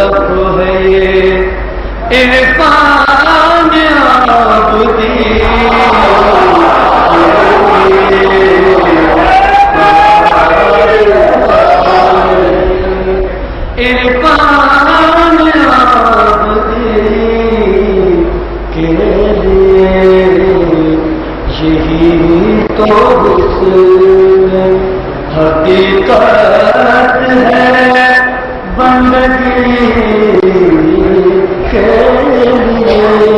صدف ہے یہ عرفان عابدی عرفان عابدی کے لیے یہی تو حسن حقیقت ہے بندگی کے لیے.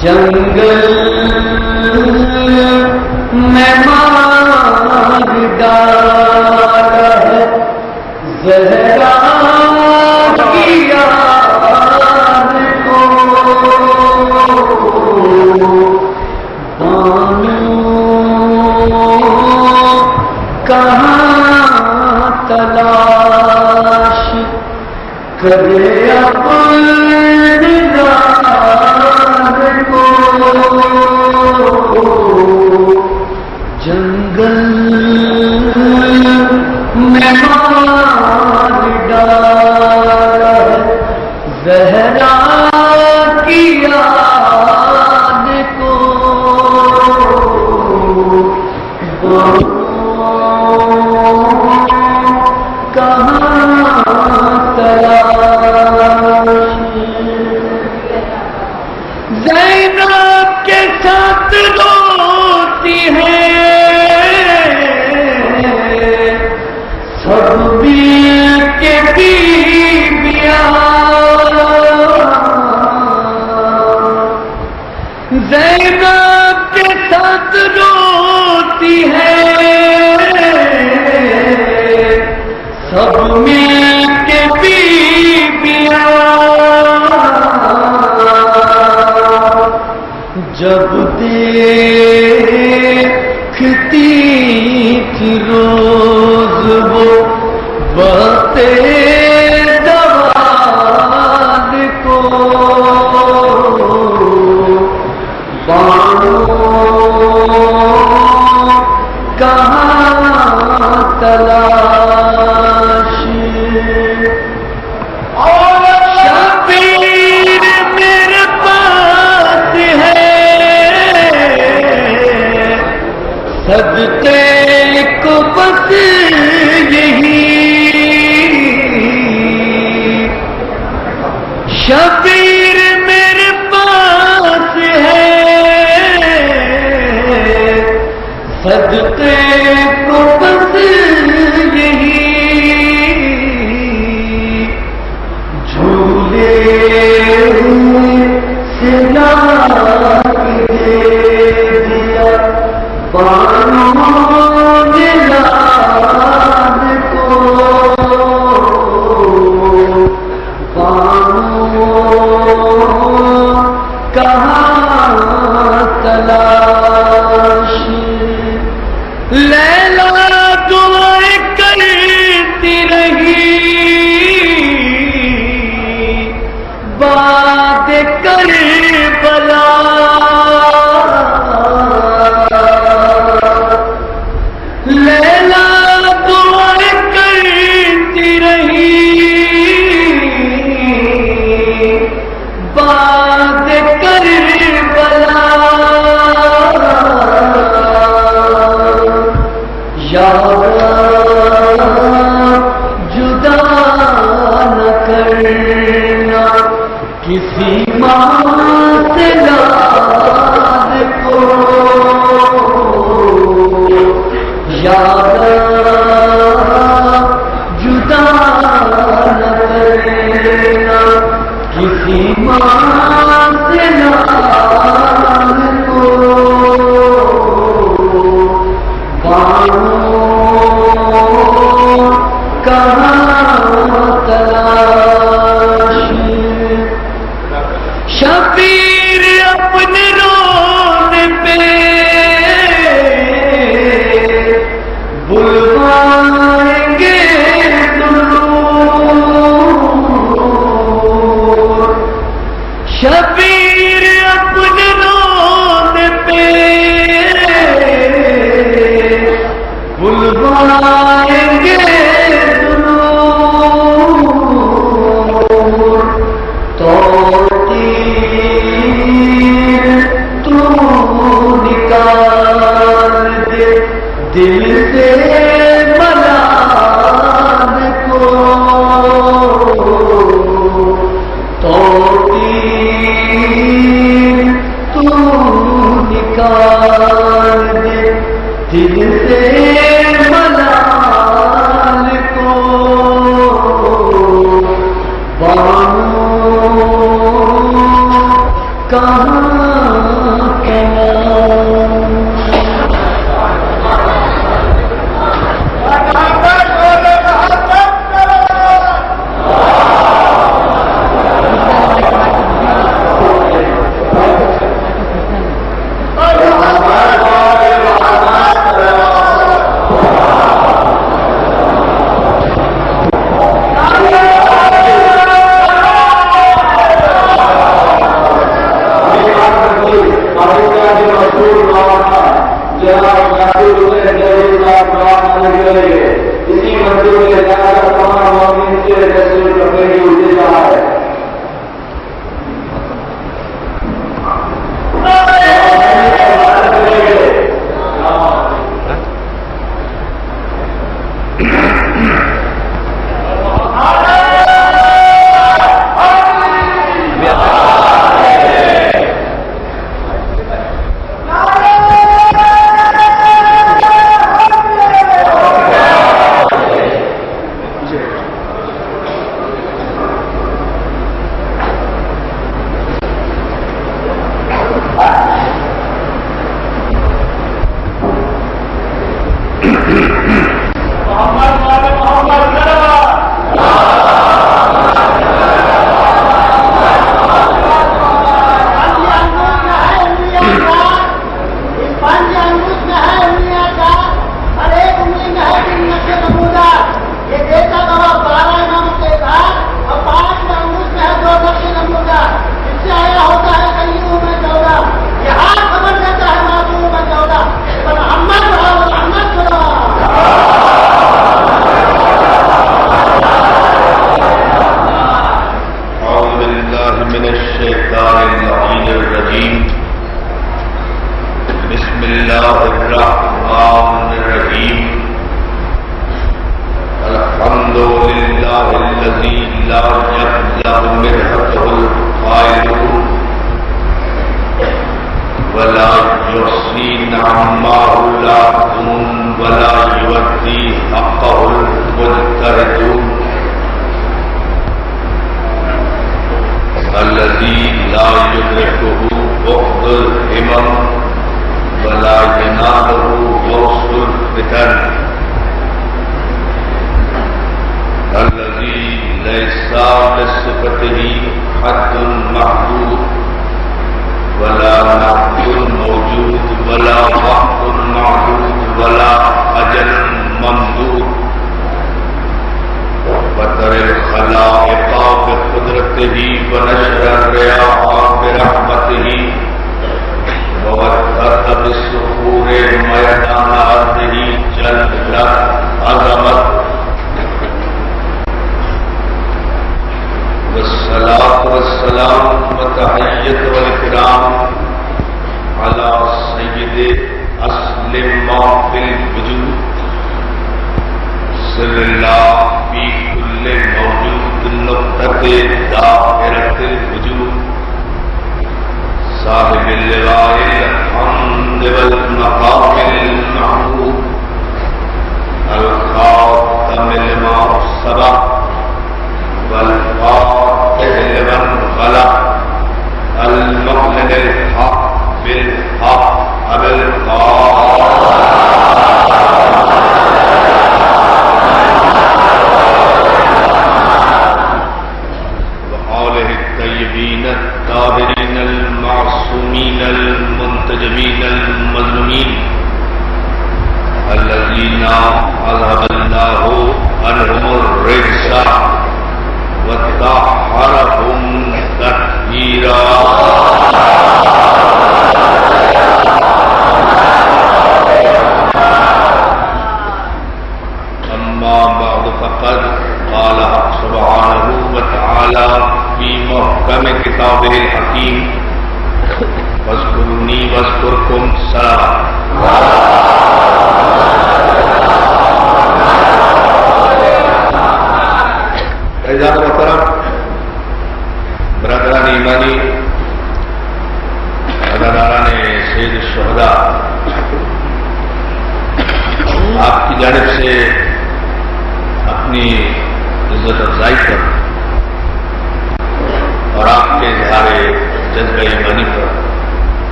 جنگل میں مار ڈالا ہے زہرا کی یاد کو بانو کہاں تلاش کرے اپنے جنگل میں مار ڈالا زہرا کی یاد کو کہاں تلاش زینب کے ساتھ روتی ہے سب مل کے بیویاں زینب کے ساتھ روتی ہے سب مل کے بیویاں جب دیکھتی تھی روز وہ باتیں جوان کو بانو کہاں تلاش شبیر میرے پاس ہے صدقے کو بس یہی شبیر میرے پاس ہے صدقے کو بس یہی جھولے سے لا کے دے دیا بانو یاد کو بانو کہاں تلاش لیلا دعائیں کرتی رہی بات کربلا لیلا دعائیں کرتی رہی بات کربلا یا جدا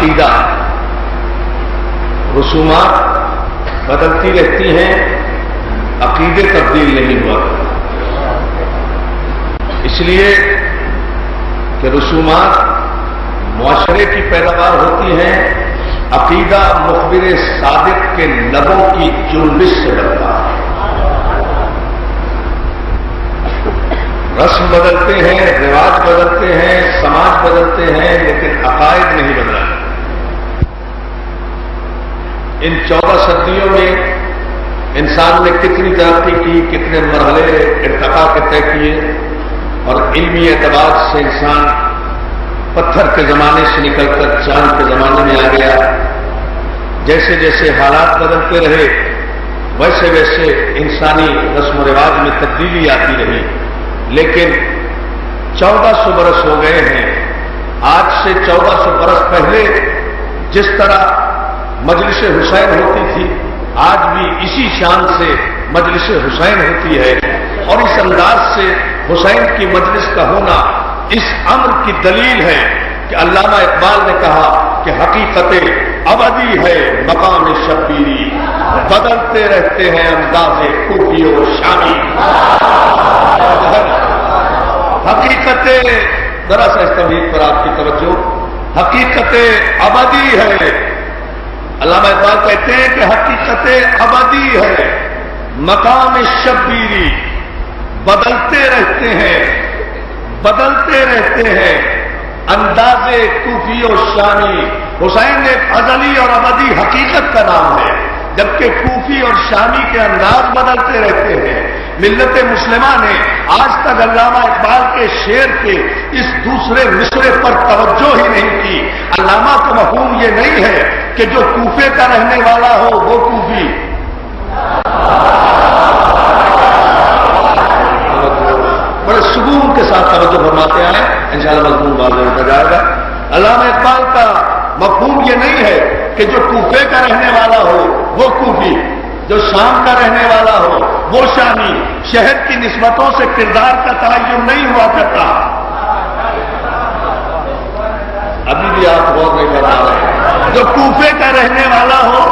عقیدہ. رسومات بدلتی رہتی ہیں، عقیدے تبدیل نہیں ہوا. اس لیے کہ رسومات معاشرے کی پیداوار ہوتی ہیں، عقیدہ مخبر صادق کے لبوں کی جنبش سے بنتا ہے. رسم بدلتے ہیں، رواج بدلتے ہیں، سماج بدلتے ہیں، لیکن عقائد نہیں بدلا. ان 14 صدیوں میں انسان نے کتنی ترقی کی، کتنے مرحلے ارتقاء کے طے کیے، اور علمی اعتبار سے انسان پتھر کے زمانے سے نکل کر چاند کے زمانے میں آ گیا. جیسے جیسے حالات بدلتے رہے ویسے ویسے انسانی رسم و رواج میں تبدیلی آتی رہی. لیکن 1400 برس ہو گئے ہیں. آج سے 1400 برس پہلے جس طرح مجلس حسین ہوتی تھی، آج بھی اسی شان سے مجلس حسین ہوتی ہے. اور اس انداز سے حسین کی مجلس کا ہونا اس امر کی دلیل ہے کہ علامہ اقبال نے کہا کہ حقیقت ابدی ہے مقام شبیری، بدلتے رہتے ہیں انداز کوفی و شامی. حقیقت ذرا سا اس تمہید پر آپ کی توجہ، حقیقت ابدی ہے. علامہ اقبال کہتے ہیں کہ حقیقت ابدی ہے مقام شبیری، بدلتے رہتے ہیں، بدلتے رہتے ہیں انداز کوفی و شامی. حسین ایک ازلی اور ابدی حقیقت کا نام ہے، جبکہ کوفی اور شامی کے انداز بدلتے رہتے ہیں. ملت مسلمہ نے آج تک علامہ اقبال کے شعر کے اس دوسرے مصرے پر توجہ ہی نہیں کی. علامہ کا مفہوم یہ نہیں ہے کہ جو کوفے کا رہنے والا ہو وہ کوفی. بڑے سکون کے ساتھ توجہ فرماتے ہیں، انشاءاللہ مضمون واضح ہوتا جائے گا. علامہ اقبال کا مفہوم یہ نہیں ہے کہ جو کوفے کا رہنے والا ہو وہ کوفی، جو شام کا رہنے والا ہو وہ شامی. شہر کی نسبتوں سے کردار کا تعین نہیں ہوا کرتا. ابھی بھی آپ غور نہیں کر رہے. جو کوفے کا رہنے والا ہو،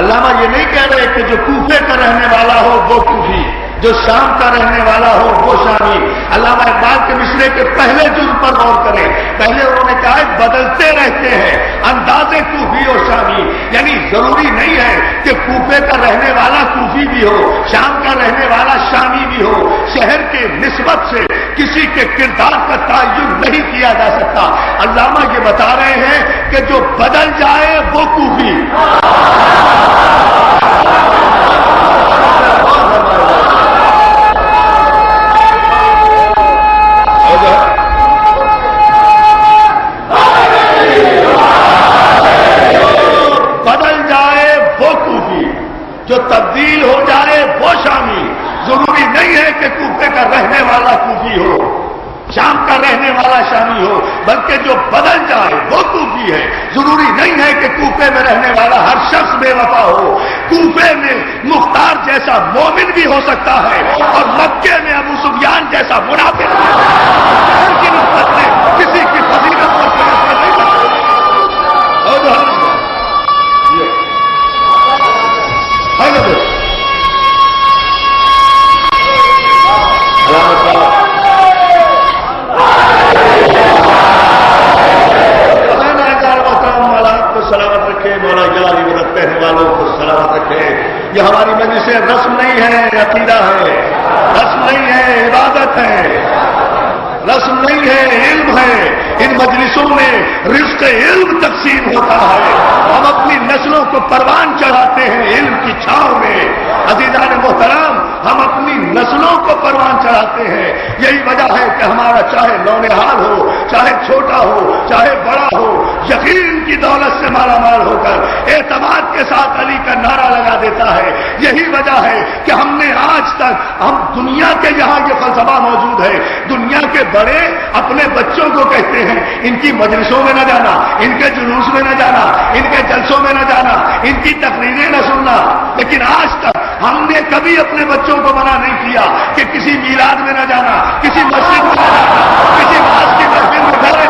علامہ یہ نہیں کہہ رہے کہ جو کوفے کا رہنے والا ہو وہ کوفی، جو شام کا رہنے والا ہو وہ شامی. علامہ اقبال کے مصرے کے پہلے جز پر غور کریں. پہلے انہوں نے کہا بدلتے رہتے ہیں انداز کوفی اور شامی. یعنی ضروری نہیں ہے کہ کوفے کا رہنے والا کوفی بھی ہو، شام کا رہنے والا شامی بھی ہو. شہر کے نسبت سے کسی کے کردار کا تعین نہیں کیا جا سکتا. علامہ یہ بتا رہے ہیں کہ جو بدل جائے وہ کوفی. جو تبدیل ہو جائے وہ شامی. ضروری نہیں ہے کہ کوفے کا رہنے والا کوفی ہو، شام کا رہنے والا شامی ہو، بلکہ جو بدل جائے وہ کوفی ہے. ضروری نہیں ہے کہ کوفے میں رہنے والا ہر شخص بے وفا ہو. کوفے میں مختار جیسا مومن بھی ہو سکتا ہے اور مکے میں ابو سفیان جیسا منافق کی نسبت سے کسی کی فضیلت پر فیصلہ نہیں کرتا. سلامت رکھے مولا جلالی مدد کہنے والوں کو سلامت رکھے. یہ ہماری مجلس سے رسم نہیں ہے، عقیدہ ہے. رسم نہیں ہے، عبادت ہے. رسم نہیں ہے، علم ہے. ان مجلسوں میں رزق علم تقسیم ہوتا ہے. ہم اپنی نسلوں کو پروان چڑھاتے ہیں علم کی چھاؤں میں. عزیزان محترم، ہم اپنی نسلوں کو پروان چڑھاتے ہیں. یہی وجہ ہے کہ ہمارا چاہے نونہال ہو، چاہے چھوٹا ہو، چاہے بڑا ہو، یقین کی دولت سے مالا مال ہو کر اعتماد کے ساتھ علی کا نعرہ لگا دیتا ہے. یہی وجہ ہے کہ ہم نے آج تک، ہم دنیا کے یہاں یہ فلسفہ موجود ہے. دنیا کے بڑے اپنے بچوں کو کہتے ہیں ان کی مجلسوں میں نہ جانا، ان کے جلوس میں نہ جانا، ان کے جلسوں میں نہ جانا، ان کی تقریریں نہ سننا. لیکن آج تک ہم نے کبھی اپنے بچوں کو منع نہیں کیا کہ کسی میلاد میں نہ جانا، کسی مسجد میں نہ جانا، کسی باز کی محفل میں جائیں،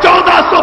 1400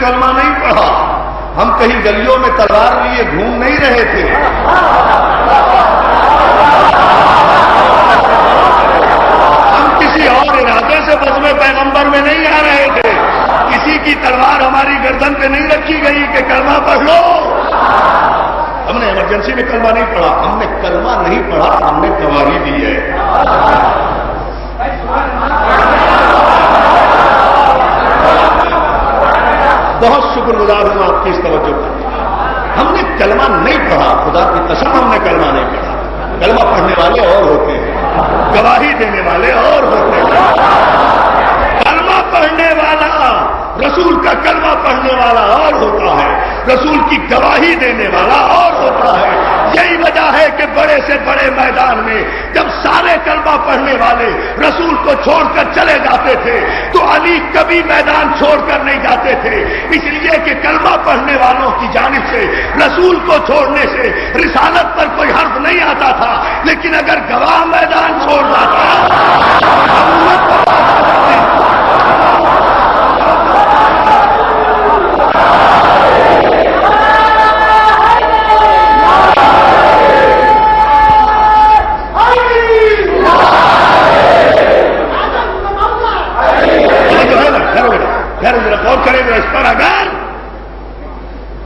کلمہ نہیں پڑھا، ہم کہیں گلیوں میں تلوار لیے گھوم نہیں رہے تھے. ہم کسی اور ارادے سے بزم پیغمبر میں نہیں آ رہے تھے. کسی کی تلوار ہماری گردن پہ نہیں رکھی گئی کہ کلمہ پڑھ لو. ہم نے ایمرجنسی میں کلمہ نہیں پڑھا، ہم نے کلمہ نہیں پڑھا، ہم نے گواہی دی ہے. بہت شکر گزار ہوں آپ کی اس توجہ کا. ہم نے کلمہ نہیں پڑھا، خدا کی قسم ہم نے کلمہ نہیں پڑھا. کلمہ پڑھنے والے اور ہوتے ہیں، گواہی دینے والے اور ہوتے ہیں. کلمہ پڑھنے والا، رسول کا کلمہ پڑھنے والا اور ہوتا ہے، رسول کی گواہی دینے والا اور ہوتا ہے. یہی وجہ ہے کہ بڑے سے بڑے میدان میں جب سارے کلمہ پڑھنے والے رسول کو چھوڑ کر چلے جاتے تھے تو علی کبھی میدان چھوڑ کر نہیں جاتے تھے، اس لیے کہ کلمہ پڑھنے والوں کی جانب سے رسول کو چھوڑنے سے رسالت پر کوئی حرف نہیں آتا تھا. لیکن اگر گواہ میدان چھوڑ جاتا غور کریں گے اس پر.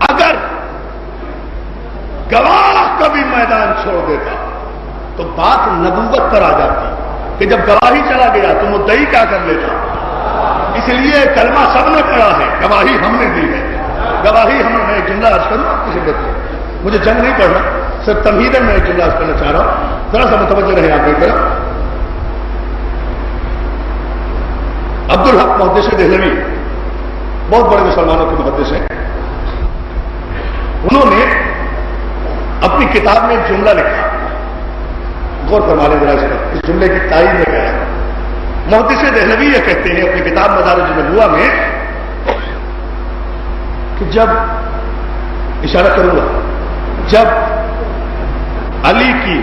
اگر گواہ کبھی میدان چھوڑ دیتا تو بات نبوت پر آ جاتی کہ جب گواہی چلا گیا تو مدعی کیا کر لیتا. اس لیے کلمہ سب نے پڑھا ہے، گواہی ہم نے دی ہے. گواہی ہم نے. میں ایک جملہ عرض کروں آپ کی خدمت میں، مجھے جنگ نہیں پڑھنا، صرف تمہیدن میں ایک جملہ عرض کرنا چاہ رہا ہوں، ذرا سا متوجہ رہے آپ ایک طرف. عبدالحق محدث دہلوی بہت بڑے مسلمانوں کے محدث ہیں. انہوں نے اپنی کتاب میں ایک جملہ لکھا، غور فرما لیں ذرا اس پر. اس جملے کی تائید میں کہا محدث دہلوی یہ کہتے ہیں اپنی کتاب مدارج النبوہ میں کہ جب اشارہ کروں گا، جب علی کی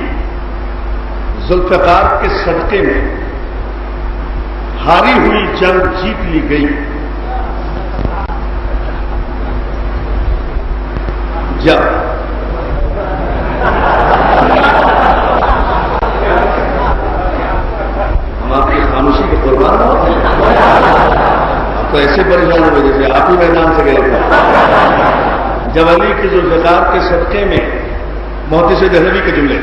ذوالفقار کے صدقے میں ہاری ہوئی جنگ جیت لی گئی، جب ہم آپ کی خاموشی کے قربان ہو آپ تو ایسے پریشان ہوئے جیسے آپ ہی میدان سے گئے تھے. جب علی کی ذوالفقار کے صدقے میں محدث دہلوی کے جملے،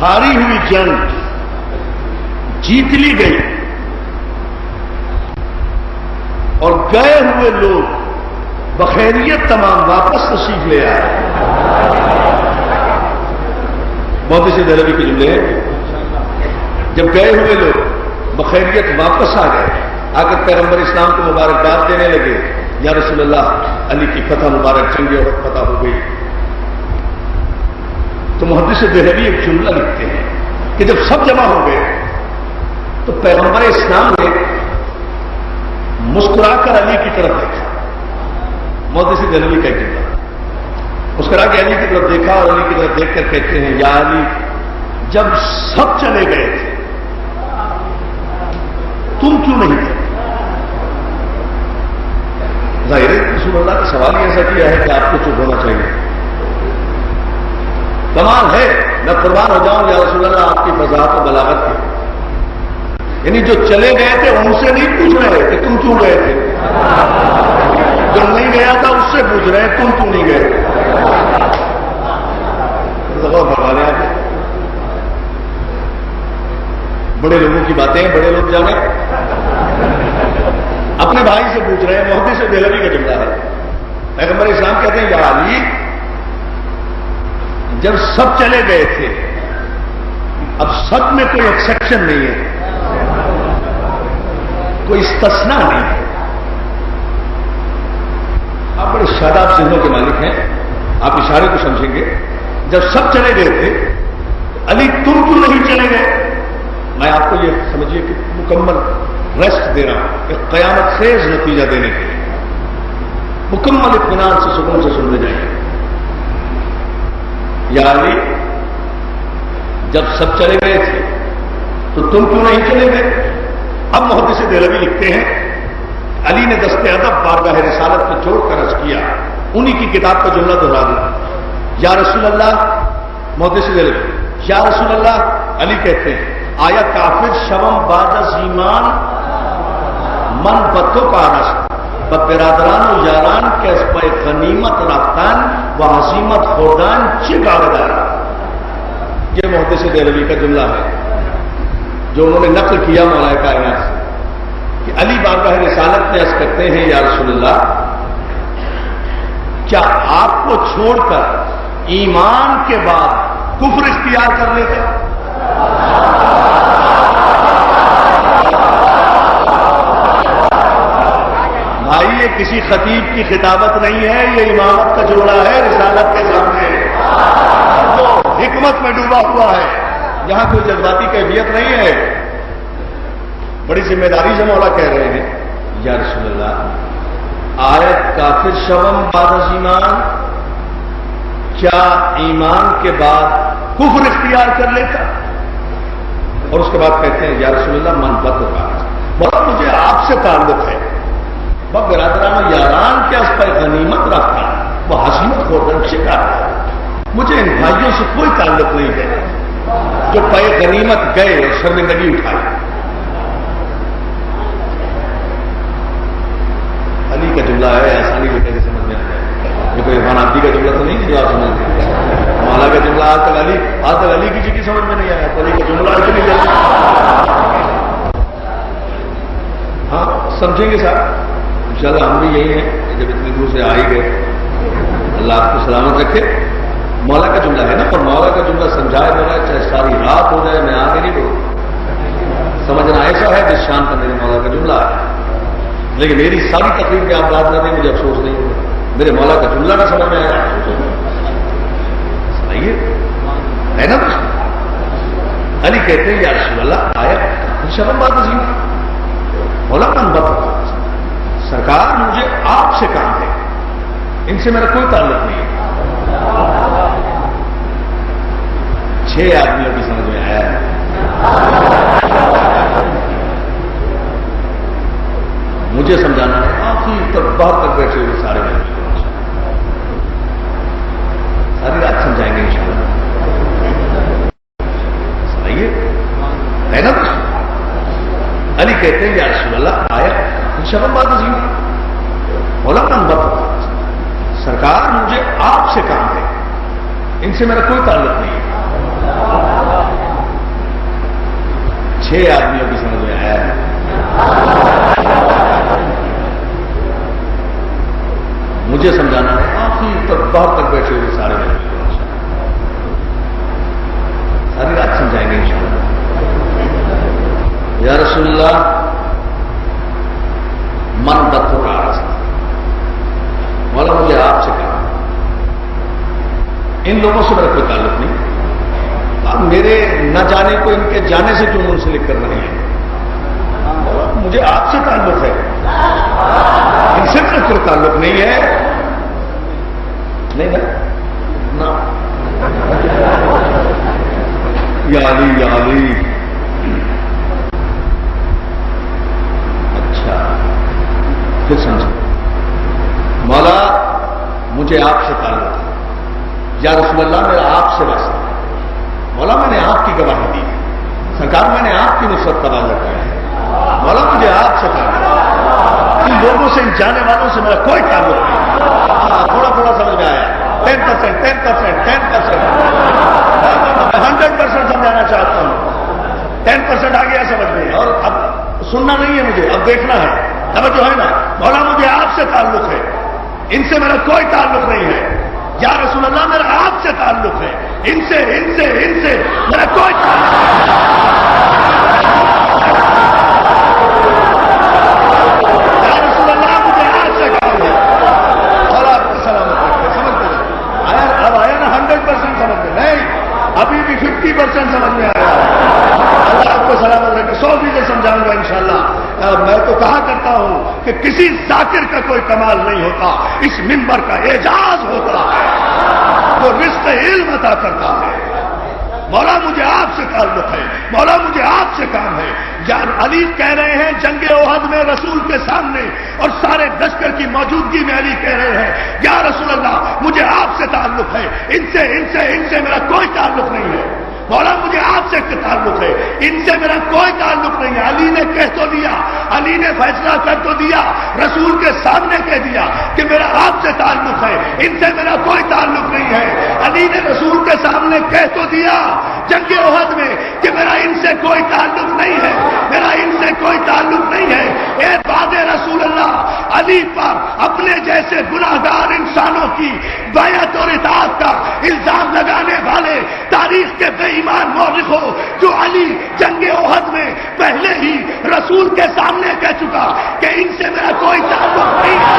ہاری ہوئی جنگ جیت لی گئی اور گئے ہوئے لوگ بخیریت تمام واپس تشریف لے آئے. محدث دہلوی کے جملے ہیں جب گئے ہوئے لوگ بخیریت واپس آ گئے، آ کر پیغمبر اسلام کو مبارکباد دینے لگے، یا رسول اللہ علی کی فتح مبارک جنگ اور فتح ہو گئی. تو محدث دہلوی ایک جملہ لکھتے ہیں کہ جب سب جمع ہو گئے تو پیغمبر اسلام نے مسکرا کر علی کی طرف دیکھا. محدث دہلوی کا جملہ، مسکرا کے علی کی طرف دیکھا اور علی کی طرف دیکھ کر کہتے ہیں یا علی جب سب چلے گئے تھے تم کیوں نہیں تھے؟ ظاہر ہے رسول اللہ کا سوال ہی ایسا کیا ہے کہ آپ کو چپ ہونا چاہیے. کمال ہے، میں قربان ہو جاؤں یا رسول اللہ آپ کی وضاحت و بلاغت کی. یعنی جو چلے گئے تھے ان سے نہیں پوچھ رہے کہ تم کیوں گئے تھے، جو نہیں گیا تھا اس سے پوچھ رہے ہیں تم کیوں نہیں گئے. آپ بڑے لوگوں کی باتیں ہیں، بڑے لوگ جانے. اپنے بھائی سے پوچھ رہے ہیں، محدث دہلوی کا جملہ ہے. پیغمبر اسلام کہتے ہیں یا علی جب سب چلے گئے تھے، اب سب میں کوئی ایکسیپشن نہیں ہے، کوئی استثناء نہیں ہے. آپ بڑے شاداب ذہنوں کے مالک ہیں، آپ اشارے کو سمجھیں گے. جب سب چلے گئے تھے، علی تم کیوں نہیں چلے گئے؟ میں آپ کو یہ سمجھیے کہ مکمل ریسٹ دے رہا ہوں، ایک قیامت خیز نتیجہ دینے کے لیے. مکمل اطمینان سے سکون سے سننے جائیے. یا علی، جب سب چلے گئے تھے تو تم کیوں نہیں چلے گئے؟ اب محدث دہلوی لکھتے ہیں علی نے دست ادب بارگاہ رسالت کو جوڑ کر عرض کیا، انہی کی کتاب کا جملہ دہرا دوں. یا رسول اللہ، محدث دہلوی، یا رسول اللہ، علی کہتے ہیں آیا کافر شوم بعد از ایمان من بتو کا رست برادران و یاران کے پہ غنیمت رفتان و حسیمت خوردان چکاردان. یہ محدث دہلوی کا جملہ ہے جو انہوں نے نقل کیا مولا کائنات سے کہ علی بارگاہ رسالت میں عرض کرتے ہیں یا رسول اللہ، کیا آپ کو چھوڑ کر ایمان کے بعد کفر اختیار کر لیتا؟ بھائی یہ کسی خطیب کی خطابت نہیں ہے، یہ امامت کا جملہ ہے رسالت کے سامنے، جو حکمت میں ڈوبا ہوا ہے. یہاں کوئی جذباتی کیفیت نہیں ہے. بڑی ذمہ داری سے مولا کہہ رہے ہیں یا رسول اللہ، آیت کافر شوم بعد از ایمان، کیا ایمان کے بعد کفر اختیار کر لیتا؟ اور اس کے بعد کہتے ہیں یا رسول اللہ من بد کا مولا مجھے آپ سے تعلق ہے، برادران و یاران کے اس پر غنیمت رکھتا، وہ حسیمت خوردن شکار ہے. مجھے ان بھائیوں سے کوئی تعلق نہیں ہے جو پے غنیمت گئے اور شرمندگی اٹھائی. علی کا جملہ ہے، آسانی سے کیسے سمجھ میں آ جائے. یہ کوئی عرفان آبدی کا جملہ تو نہیں جو آپ سمجھ گئے. مولا کا جملہ آج تک علی کسی کی سمجھ میں نہیں آیا. علی کا جملہ اتنی جلدی ہاں سمجھیں گے صاحب. انشاءاللہ ہم بھی یہی ہیں کہ جب اتنی دور سے آ ہی گئے، اللہ آپ کو سلامت رکھے. مولا کا جملہ ہے نا، اور مولا کا جملہ سمجھائے بولا چاہے ساری رات ہو جائے، میں آگے نہیں بولوں. سمجھنا ایسا ہے جس شان کا میرے مولا کا جملہ ہے. لیکن میری ساری تقریر کے آپ بات نہ دیں، مجھے افسوس نہیں ہوگا. میرے مولا کا جملہ نہ سمجھ میں آیا سنائیے ہے نا. علی کہتے ہیں یا رسول اللہ آیا شرم بات عظیم، مولا من بتا سرکار مجھے آپ سے کام ہے، ان سے میرا کوئی تعلق نہیں ہے. 6 آدمیوں کی سمجھ میں آیا ہے. مجھے سمجھانا ہے آخری تک باہر تک بیٹھے ہوئے سارے میں ساری رات سمجھائیں گے انشاءاللہ. سنائیے ہے نا. علی کہتے ہیں یا رسول اللہ آیا شرم بات عظیم، مولا من بتا سرکار مجھے آپ سے کام ہے، ان سے میرا کوئی تعلق نہیں ہے. 6 آدمیوں کی سمجھ میں آیا ہے. مجھے سمجھانا ہے آخری تک باہر تک بیٹھے ہوئے سارے میں ساری رات سمجھائیں گے انشاءاللہ. یا رسول اللہ من بتوں کا راستہ، مولا مجھے آپ سے کہا ان لوگوں سے میرا کوئی تعلق نہیں. اب میرے نہ جانے کو ان کے جانے سے کیوں منسلک کر رہے ہیں؟ مجھے آپ سے تعلق ہے، ان سے میرا کوئی تعلق نہیں ہے. نہیں نا یا علی یا علی. اچھا پھر سمجھو، مولا مجھے آپ سے تعلق ہے، یا رسول اللہ میرا آپ سے واسطہ. مولا میں نے آپ کی گواہی دی، سرکار میں نے آپ کی نصرت کا وعدہ کیا ہے. مولا مجھے آپ سے تعلق ہے، ان لوگوں سے ان جانے والوں سے میرا کوئی تعلق نہیں. تھوڑا تھوڑا سمجھ میں آیا. 10% 100% سمجھانا چاہتا ہوں. 10% آ گیا سمجھ میں، اور اب سننا نہیں ہے مجھے، اب دیکھنا ہے. توجہ ہے نا. مولا مجھے آپ سے تعلق ہے، ان سے میرا کوئی تعلق نہیں ہے. یا رسول اللہ میرا آپ سے تعلق ہے، کہ کسی ذاکر کا کوئی کمال نہیں ہوتا، اس منبر کا اعجاز ہوتا ہے، وہ رزق علم عطا کرتا ہے۔ مولا مجھے آپ سے تعلق ہے، مولا مجھے آپ سے کام ہے۔ علی کہہ رہے ہیں جنگ احد میں رسول کے سامنے اور سارے لشکر کی موجودگی میں علی کہہ رہے ہیں یا رسول اللہ مجھے آپ سے تعلق ہے، ان سے میرا کوئی تعلق نہیں ہے، مولا مجھے آپ سے تعلق ہے، ان سے میرا کوئی تعلق نہیں ہے۔ علی نے کہہ تو دیا، علی نے فیصلہ کر تو دیا، رسول کے سامنے کہہ دیا کہ میرا آپ سے تعلق ہے، ان سے میرا کوئی تعلق نہیں ہے۔ علی نے رسول کے سامنے کہہ تو دیا جنگ احد میں کہ میرا ان سے کوئی تعلق نہیں ہے، میرا ان سے کوئی تعلق نہیں ہے۔ اے بعد رسول اللہ، علی پر اپنے جیسے گناہگار انسانوں کی بیعت اور اطاعت کا الزام لگانے والے تاریخ کے بے ایمان مورخوں، جو علی جنگ احد میں پہلے ہی رسول کے سامنے کہہ چکا کہ ان سے میرا کوئی تعلق نہیں ہے،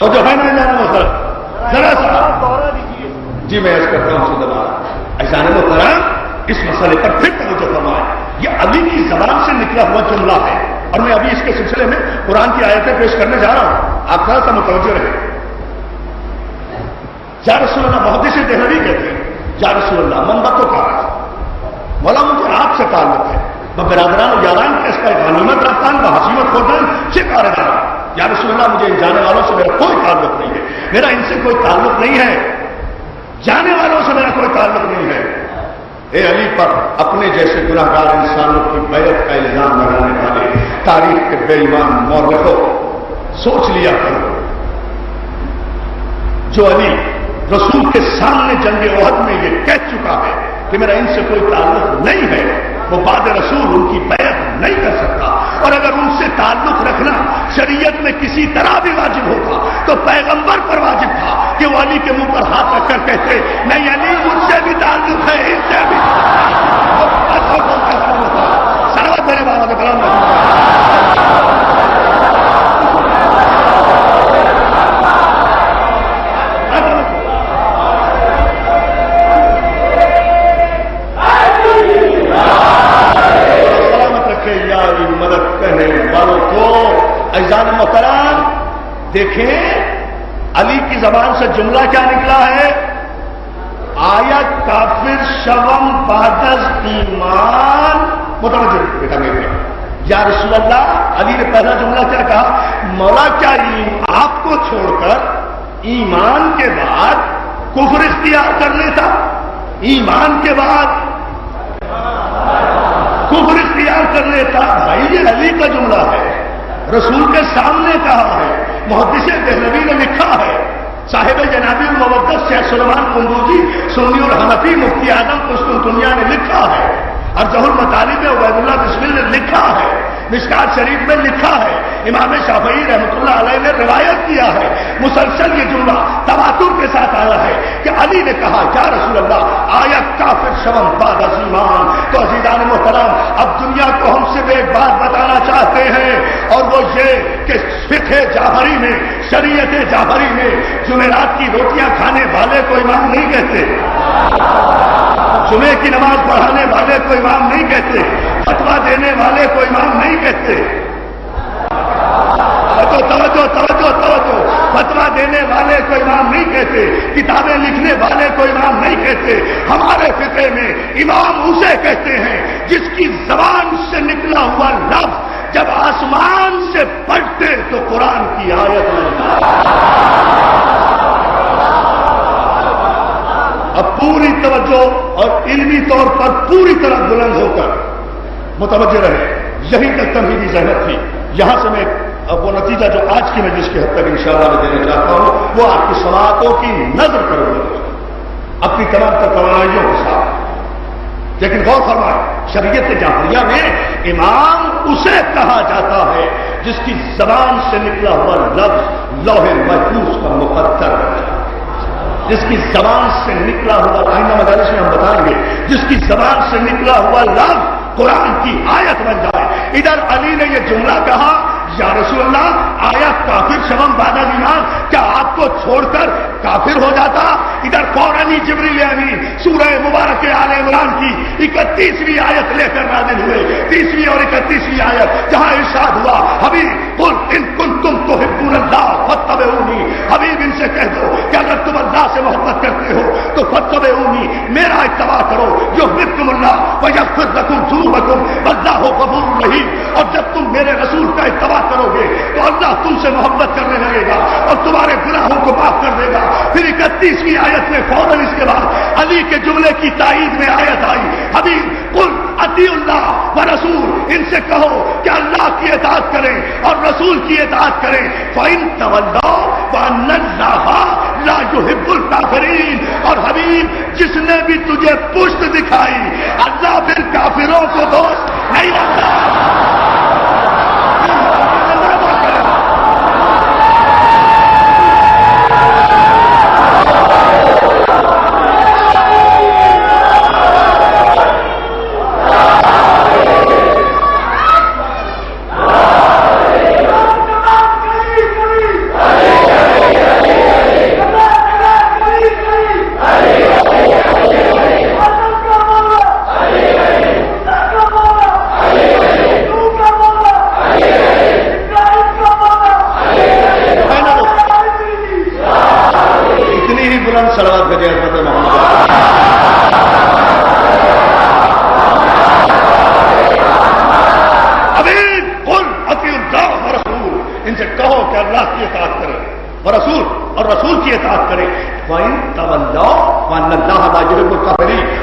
جو ہے نا جانا محترم ذرا سا جی میں عرض کرتا ہوں دوبارہ ایسا محترم اس مسئلے پر پھر توجہ فرمائیں۔ یہ علی کی زبان سے نکلا ہوا جملہ ہے اور میں ابھی اس کے سلسلے میں قرآن کی آیتیں پیش کرنے جا رہا ہوں، آپ تھوڑا سا متوجہ رہیں۔ یا رسول اللہ محدث دہلوی کہتے ہیں یا رسول اللہ منبت و کارا مولا مجھے آپ سے تعلق ہے، میں برادران و یاران کے اس کا غنیمت رفتان و حسیمت خوردن سے کاردار یا رسول اللہ مجھے ان جانے والوں سے میرا کوئی تعلق نہیں ہے، میرا ان سے کوئی تعلق نہیں ہے، جانے والوں سے میرا کوئی تعلق نہیں ہے۔ اے علی پر اپنے جیسے گناہگار انسانوں کی بیعت کا الزام لگانے والے تاریخ کے بے ایمان مورخوں، سوچ لیا کرو جو علی رسول کے سامنے جنگ احد میں یہ کہہ چکا ہے کہ میرا ان سے کوئی تعلق نہیں ہے، وہ بعد رسول ان کی بیعت نہیں کر سکتا، اور اگر ان سے تعلق رکھنا شریعت میں کسی طرح بھی واجب ہوتا تو پیغمبر پر واجب تھا کہ وہ علی کے منہ پر ہاتھ رکھ کر کہتے نہیں علی مجھ سے بھی تعلق ہے، ان سے بھی سلامت میرے بابا کے کلام میں مدد کرنے والوں کو عزیزان محترم دیکھیں علی کی زبان سے جملہ کیا نکلا ہے، آیا کافر شوم بعدز ایمان، متوجہ بیٹا میرے یا رسول اللہ علی نے پہلا جملہ کیا کہا، مولا کیا آپ کو چھوڑ کر ایمان کے بعد کفر اختیار کر لیتا، ایمان کے بعد کفر اختیار کر لیتا؟ بھائی یہ علی کا جملہ ہے، رسول کے سامنے کہا ہے، محدث دہلوی نے لکھا ہے، صاحب جنابی الموقف شیخ سلیمان قندوزی سنی الحنفی مفتی اعظم قسطنطنیہ نے لکھا ہے، اور ظہور مطالب عبید اللہ بسمل نے لکھا ہے، مشکات شریف میں لکھا ہے، امام شافعی رحمۃ اللہ علیہ نے روایت کیا ہے، مسلسل یہ جملہ تواتر کے ساتھ آیا ہے کہ علی نے کہا یا رسول اللہ آیا کافر شوم بعد از ایمان۔ تو عزیزان محترم اب دنیا کو ہم سے ایک بات بتانا چاہتے ہیں، اور وہ یہ کہ فقہ جعفری میں، شریعت جعفری میں جمعرات کی روٹیاں کھانے والے کو امام نہیں کہتے، جمعے کی نماز پڑھانے والے کو امام نہیں کہتے، فتوا دینے والے کو امام نہیں کہتے، توجہ فتوا دینے والے کو امام نہیں کہتے، کتابیں لکھنے والے کو امام نہیں کہتے، ہمارے فقہ میں امام اسے کہتے ہیں جس کی زبان سے نکلا ہوا لفظ جب آسمان سے پڑھتے تو قرآن کی آیت اب پوری توجہ اور علمی طور پر پوری طرح بلند ہو کر متوجہ رہے، یہی تک تمہیدی ذہنت تھی، یہاں سے میں اب وہ نتیجہ جو آج کی مجلس کے حد تک انشاءاللہ میں دینا چاہتا ہوں وہ آپ کی سماعتوں کی نظر کرو گے اپنی تمام تر توانائیوں کے ساتھ. لیکن غور فرمائیں شریعت جعفریہ میں امام اسے کہا جاتا ہے جس کی زبان سے نکلا ہوا لفظ لوح محفوظ کا مقدر بن جائے. جس کی زبان سے نکلا ہوا آئندہ مدارس میں ہم بتائیں گے جس کی زبان سے نکلا ہوا لفظ قرآن کی آیت بن جائے. ادھر علی نے یہ جملہ کہا یا رسول اللہ آیا کافر شمم بعد الایمان کیا آپ کو چھوڑ کر کافر ہو جاتا. ادھر فوراً جبریل امین سورہ مبارک آل عمران کی 31ویں آیت لے کر نازل ہوئے. 30ویں اور 31ویں آیت جہاں ارشاد ہوا حبیب قل ان کنتم تحبون اللہ فاتبعونی. حبیب ان سے کہہ دو کہ اگر تم اللہ سے محبت کرتے ہو تو فاتبعونی میرا اتباع کرو. یحببکم اللہ ویغفر لکم ذنوبکم واللہ غفور رحیم. اور جب تم میرے رسول کا اتباع کرو گے تو اللہ تم سے محبت کرنے لگے گا اور تمہارے گناہوں کو معاف کر دے گا. پھر 31ویں آیت میں فوراً اس کے بعد علی کے جملے کی تائید میں آیت آئی حبیب قل اطیعوا اللہ ورسول. ان سے کہو کہ اللہ کی اطاعت کریں اور رسول کی اطاعت کریں. فإن تولوا فإن اللہ لا يحب الکافرین. اور حبیب جس نے بھی تجھے پشت دکھائی اللہ پھر کافروں کو دوست نہیں رکھتا.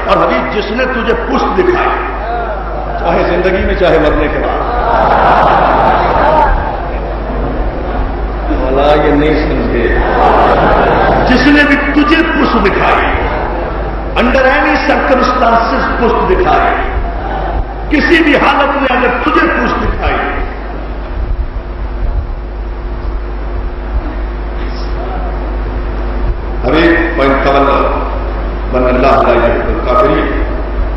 اور حبیب جس نے تجھے پشت دکھائی چاہے زندگی میں چاہے مرنے کے بعد. والا یہ نہیں سمجھے جس نے بھی تجھے پشت دکھائی انڈر اینی سرکمسٹانسز پشت دکھائی کسی بھی حالت میں اگر تجھے پشت دکھائی حبیب بن اللہ کافری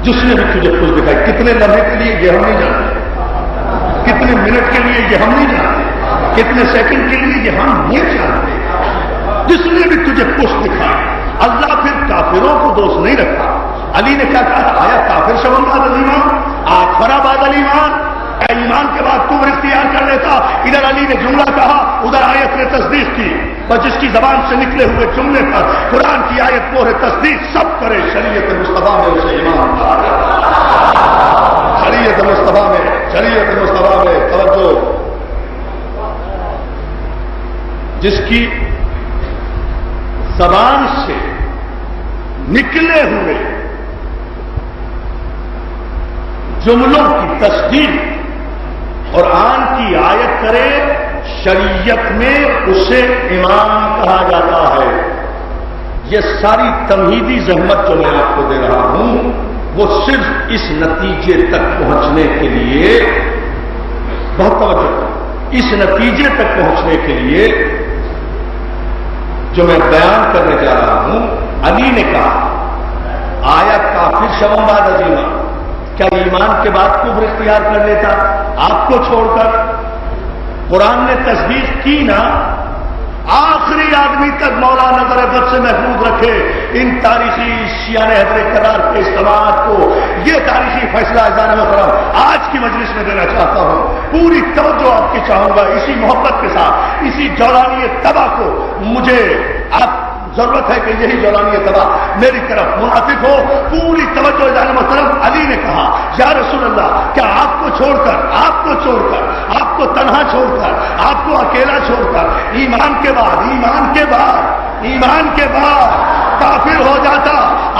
جس نے بھی تجھے کچھ دکھائی. کتنے لمحے کے لیے یہ ہم نہیں جانتے کتنے منٹ کے لیے یہ ہم نہیں جانتے کتنے سیکنڈ کے لیے یہ ہم نہیں جانتے. جس نے بھی تجھے کچھ دکھائی اللہ پھر کافروں کو دوست نہیں رکھتا. علی نے کیا کہا آیا کافر شمم بعد الایمان آخرا بعد الایمان. ایمان کے بعد کفر اختیار کر لیتا. ادھر علی نے جملہ کہا ادھر آیت نے تصدیق کی. بس جس کی زبان سے نکلے ہوئے جملے پر قرآن کی آیت پورے تصدیق سب کرے شریعت مصطفیٰ میں اسے ایمان شریعت مصطفیٰ میں توجہ. جس کی زبان سے نکلے ہوئے جملوں کی تصدیق اور آن کی آیت کرے شریعت میں اسے امام کہا جاتا ہے. یہ ساری تمہیدی زحمت جو میں آپ کو دے رہا ہوں وہ صرف اس نتیجے تک پہنچنے کے لیے بہت توجہ اس نتیجے تک پہنچنے کے لیے جو میں بیان کرنے جا رہا ہوں. علی نے کہا آیا کافر شمم بعد الایمان کیا ایمان کے بعد کفر اختیار کر لیتا آپ کو چھوڑ کر. قرآن نے تصدیق کی نا آخری آدمی تک مولا نظر بد سے محفوظ رکھے ان تاریخی شیان حضرت قرار کے اجتماعات کو. یہ تاریخی فیصلہ اذان محترم آج کی مجلس میں دینا چاہتا ہوں. پوری توجہ آپ کی چاہوں گا اسی محبت کے ساتھ اسی جولانی تباہ کو مجھے آپ ضرورت ہے کہ یہی جولانی تباہ میری طرف منعطف ہو. پوری توجہ اذان محترم. علی نے کہا یا رسول اللہ کیا آپ کو چھوڑ کر آپ کو تنہا چھوڑ کر آپ کو اکیلا چھوڑ کر ایمان کے بعد کافر ہو جاتا.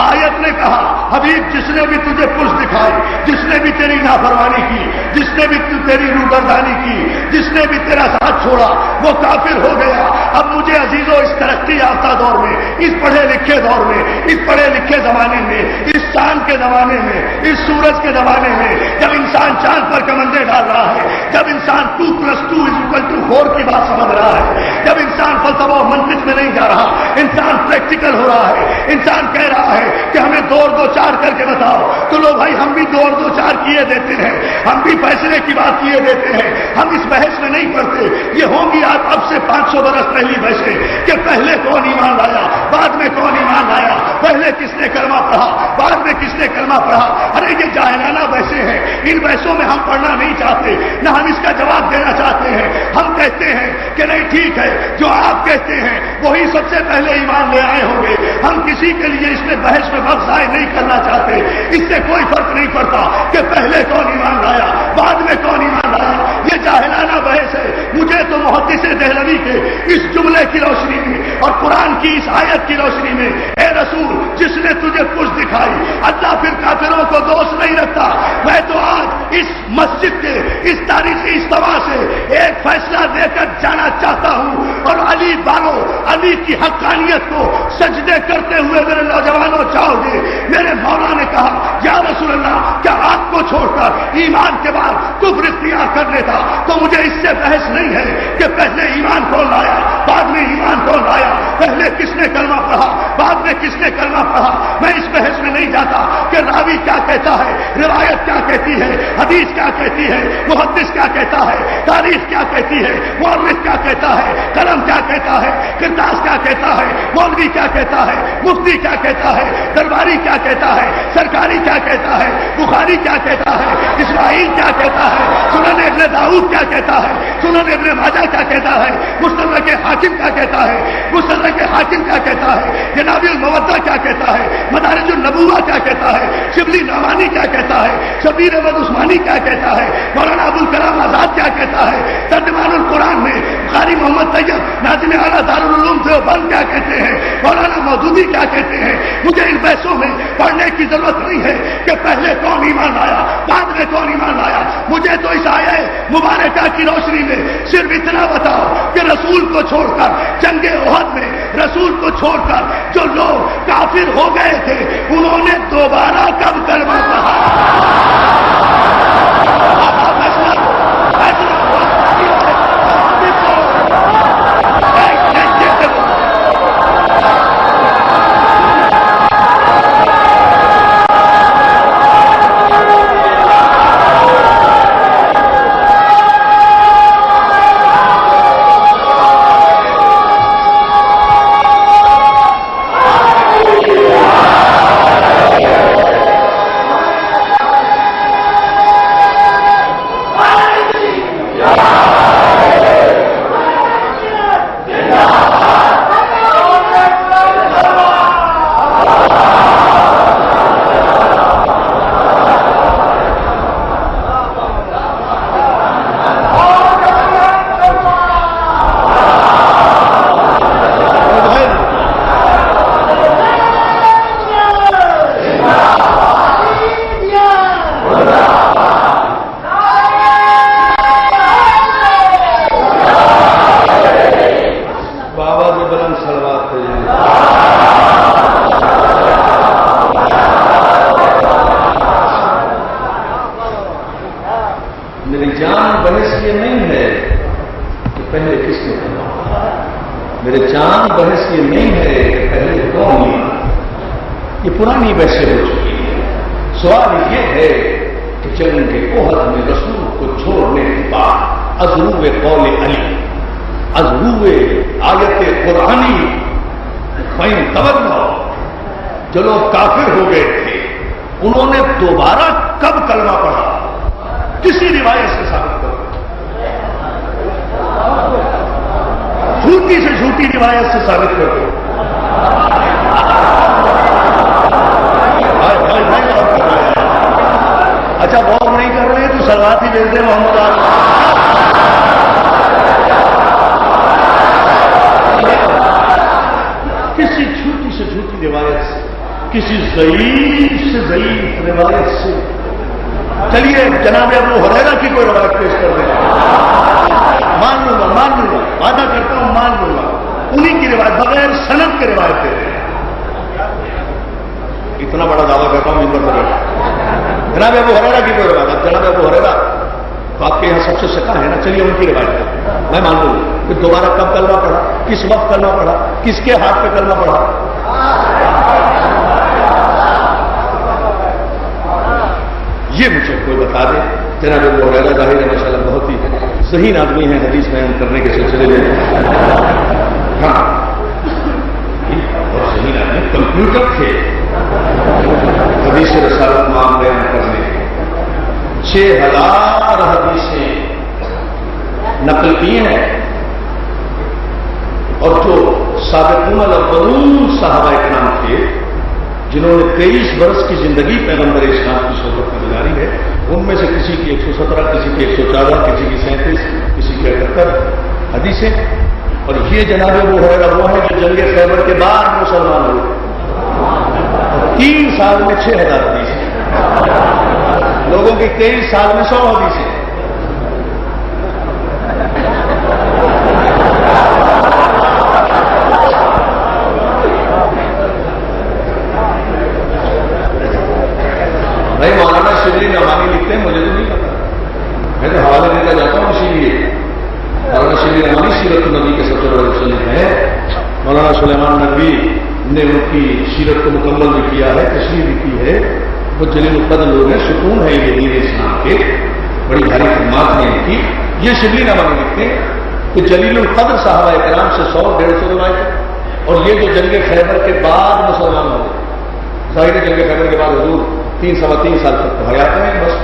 آیت نے کہا حبیب جس نے بھی تجھے پشت دکھائی، جس نے بھی تیری نافرمانی کی، جس نے بھی تیری روگردانی کی، جس نے بھی تیرا ساتھ چھوڑا، وہ کافر ہو گیا۔ اب مجھے عزیزوں اس ترقی یافتہ دور میں، اس پڑھے لکھے دور میں، اس پڑھے لکھے زمانے میں، اس چاند کے زمانے میں، اس سورج کے زمانے میں، جب انسان چاند پر کمندے ڈال رہا ہے، جب انسان 2+2=4 کی بات سمجھ رہا ہے، جب انسان فلسفہ و منطق میں نہیں جا رہا، انسان پریکٹیکل ہو رہا ہے، انسان کہہ رہا ہے کہ ہمیں 2 اور 2 4 کر کے بتاؤ، تو لو بھائی ہم بھی 2 اور 2 4 کیے دیتے ہیں، ہم بھی فیصلے کی بات کیے دیتے ہیں، ہم اس بحث میں نہیں پڑتے۔ یہ ہوں گی آج اب سے 500 برس پہلی بحثیں کہ پہلے کون ایمان لایا، بعد میں کون ایمان لایا، پہلے کس نے کلمہ پڑھا، بعد میں کس نے کلمہ پڑھا۔ ارے یہ جاہلانہ بحثیں ہیں، ان بحثوں میں ہم پڑھنا نہیں چاہتے، نہ ہم اس کا جواب دینا چاہتے ہیں۔ ہم کہتے ہیں کہ نہیں ٹھیک ہے، جو آپ کہتے ہیں وہی سب سے پہلے ایمان لے آئے ہوں گے۔ ہم کسی کے لیے اس میں بحث میں وقت ضائع نہیں کرنا چاہتے، اس سے کوئی فرق نہیں پڑتا کہ پہلے کون ایمان لایا، بعد میں کون ایمان لایا۔ یہ جاہلانہ بحث ہے۔ مجھے تو محدث دہلوی کے اس جملے کی روشنی میں اور قرآن کی اس آیت کی روشنی میں، اے رسول جس نے تجھے پشت دکھائی، اللہ پھر کافروں کو دوست نہیں رکھتا۔ میں تو آج اس مسجد کے اس تاریخی اجتماع سے ایک فیصلہ دے کر جانا چاہتا ہوں، اور علی بالو، علی کی حقانیت کو سجدے کرتے ہوئے میرے نوجوانوں چاہو گے۔ میرے مولا نے کہا یا رسول اللہ کیا آپ کو چھوڑ کر ایمان کے بعد کفر اختیار کر لیتا؟ تو مجھے اس سے بحث نہیں ہے کہ پہلے ایمان کون لایا، بعد میں ایمان کون لایا، پہلے کس نے کلمہ پڑھا، بعد میں کس نے کلمہ پڑھا۔ میں اس بحث میں نہیں جاتا کہ راوی کیا کہتا ہے، روایت کیا کہتی ہے، حدیث کیا کہتی ہے، محدث کیا کہتا ہے، تاریخ کیا کہتی ہے، مورخ کیا کہتا ہے، قلم کیا کہتا ہے، کرتاس کیا کہتا ہے، مولوی کیا کہتا ہے، مفتی کیا کہتا ہے، درباری کیا کہتا ہے، سرکاری کیا کہتا ہے، بخاری کیا کہتا ہے، اسماعیل کیا کہتا ہے، سنن ابن داؤد کیا کہتا ہے، سنن ابن ماجہ کیا کہتا ہے، مستدرک حاکم کیا کہتا ہے، مستدرک حاکم کیا کہتا ہے، جناب الموطا کیا کہتا ہے، مدارج النبوہ کیا کہتا ہے، شبلی نعمانی کیا کہتا ہے، شبیر احمد عثمانی کیا کہتا ہے، مولانا ابوالکلام آزاد کیا کہتا ہے، ترجمان القرآن میں قاری محمد طیب ناظم اعلیٰ دارالعلوم دیوبند کیا کہتے ہیں، مولانا مودودی کیا کہتے ہیں۔ مجھے ان بحثوں میں پڑھنے کی ضرورت نہیں ہے کہ پہلے کون ایمان لایا، بعد میں کون ایمان لایا۔ مجھے تو اس آیہ مبارکہ کی روشنی میں صرف اتنا بتاؤ کہ رسول کو چھوڑ کر جنگ احد میں رسول کو چھوڑ کر جو لوگ کافر ہو گئے تھے انہوں نے دوبارہ کب کلمہ پڑھا؟ پرانی بحثیں ہو چکی ہے۔ سوال یہ ہے کہ جنگ احد میں رسول کو چھوڑنے کے بعد ازرو قول علی، ازرو آیت قرآنی فین توجہ، جو لوگ کافر ہو گئے تھے انہوں نے دوبارہ کب کلمہ پڑھا؟ کسی روایت سے ثابت کرو، جھوٹی سے جھوٹی روایت سے ثابت کرو۔ اچھا غور نہیں کر رہے تو سلوات ہی بھیج دیں محمد کسی جھوٹی سے جھوٹی روایت سے، کسی کسی ضعیف سے ضعیف روایت سے. چلیے جناب ابو ہریرہ کی کوئی روایت پیش کر دیں. مان لوں گا, وعدہ کرتا ہوں مان لوں گا. انہیں کی روایت بغیر سند کے روایت دے رہے ہیں. اتنا بڑا دعویٰ کرتا ہوں ممبر پر. جناب ابو ہریرہ کی کوئی روایت. جناب ابو ہریرہ تو آپ کے یہاں سب سے سکا ہے نا, چلیے ان کی روایت کریں, میں مان لوں گا. پھر دوبارہ کب کلمہ پڑھا, کس وقت کلمہ پڑھا, کس کے ہاتھ پہ کلمہ پڑھا, یہ مجھے کوئی بتا دے. جناب ابو ہریرہ ظاہر ہے ماشاءاللہ بہت ہی ذہین آدمی ہیں حدیث بیان کرنے کے سلسلے میں. ہاں بہت ذہین آدمی, کمپیوٹر تھے حدیث رسالت نام بیان کرنے. 6000 حدیثیں نقل کی ہیں, اور جو سابقون الاولون صحابہ کرام تھے جنہوں نے 23 برس کی زندگی پیغمبر اسلام کی صحبت میں گزاری ہے, ان میں سے کسی کی 117, کسی کی 114, کسی کی 37, کسی کی 78 حدیثیں. اور یہ جناب ابو ہریرہ وہ ہے جو جنگ خیبر کے بعد مسلمان ہوئے. 3 سال میں 6000 حدیثیں, لوگوں کی 23 سال میں 100 حدیثیں. بھائی مولانا شبلی نعمانی لکھتے ہیں, مجھے تو نہیں پتا, میں تو حوالے دیتا جاتا ہوں. اسی لیے مولانا شبلی نعمانی سیرت النبی کے سب سے بڑے مصنف ہیں. مولانا سلیمان ندوی نے ان کی سیرت کو مکمل بھی کیا ہے, تشریح بھی کی ہے. وہ جلیل القدر لوگ ہیں, ستون ہے یہ دین اسلام کے, بڑی بھاری خدمات ہیں ان کی. یہ شبلی نعمانی لکھتے ہیں کہ جلیل القدر صحابہ کرام سے 100-150 روایت, اور یہ جو جنگ خیبر کے بعد مسلمان ہو گئے. ظاہر جنگ خیبر کے بعد حضور 3-3.25 سال تک تو حیات میں بس,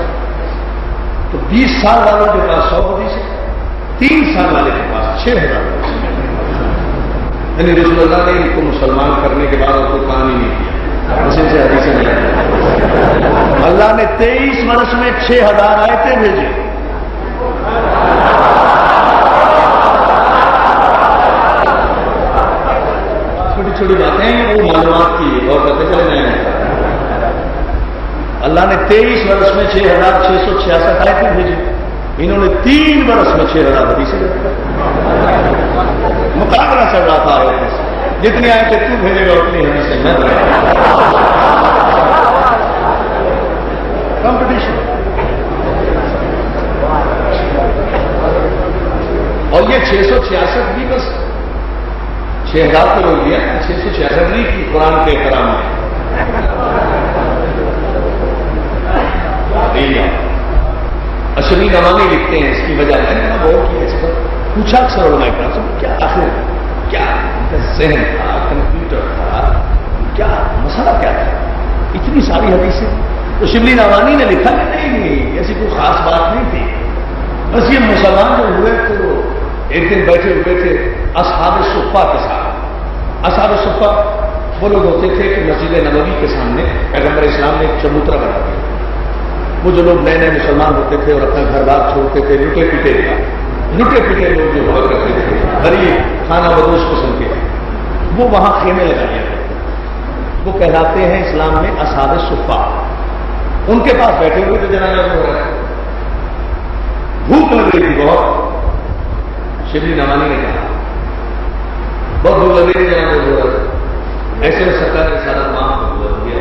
تو 20 سال والوں کے پاس 100 حدیث ہے, 3 سال والے کے پاس 6000 حدیث. یعنی رسول اللہ نے ان کو مسلمان کرنے کے بعد ان کو کام ہی نہیں کیا, اسی سے حدیثیں نہیں. اللہ نے 23 برس میں 6000 آیتیں بھیجی. چھوٹی چھوٹی باتیں وہ معلومات کی غور کرتے چلے جائیں. اللہ نے 23 برس میں 6666 آیتیں بھیجی. انہوں نے 3 برس میں 6000 حدیثیں بھیجی. مقابلہ چل رہا تھا آیتوں سے, جتنی آیتیں تو بھیجے گا اتنی حدیثیں میں بھیجوں گا. کمپٹیشن. اور یہ 666 بھی بس 6000 کو روک دیا, 666 نہیں کی قرآن کے احترام میں. اشری نعمانی لکھتے ہیں, اس کی وجہ ہے نا بہت کی, اس پر پوچھا اکثر علماء کرام سے کیا آخر کیا ذہن تھا, کمپیوٹر تھا, کیا مسئلہ کیا تھا, اتنی ساری حدیثیں. تو شبلی نعمانی نے لکھا کہ نہیں ایسی کوئی خاص بات نہیں تھی, بس یہ مسلمان جو ہوئے تو ایک دن بیٹھے ہوئے تھے اصحاب صفہ کے ساتھ. اصحاب صفہ وہ لوگ ہوتے تھے کہ مسجد نبوی کے سامنے پیغمبر اسلام نے ایک چبوترا بنا دیا. وہ جو لوگ نئے نئے مسلمان ہوتے تھے اور اپنا گھر بار چھوڑتے تھے, لٹے پیٹے لوگ جو ہوا کرتے تھے, غریب خانہ بدوش قسم کے, وہ وہاں خیمے لگا دیا کرتے تھے. وہ کہلاتے ہیں اسلام میں اصحاب صفہ. ان کے پاس بیٹھے ہوئے تھے جناب ہو رہا ہے, بھوک لگ رہی تھی بہت. شبلی نعمانی نے کہا بہت بھوک لگ رہی تھی جناب ہو رہا ہے, ایسے میں سرکار نے سارا معاف ہو گیا.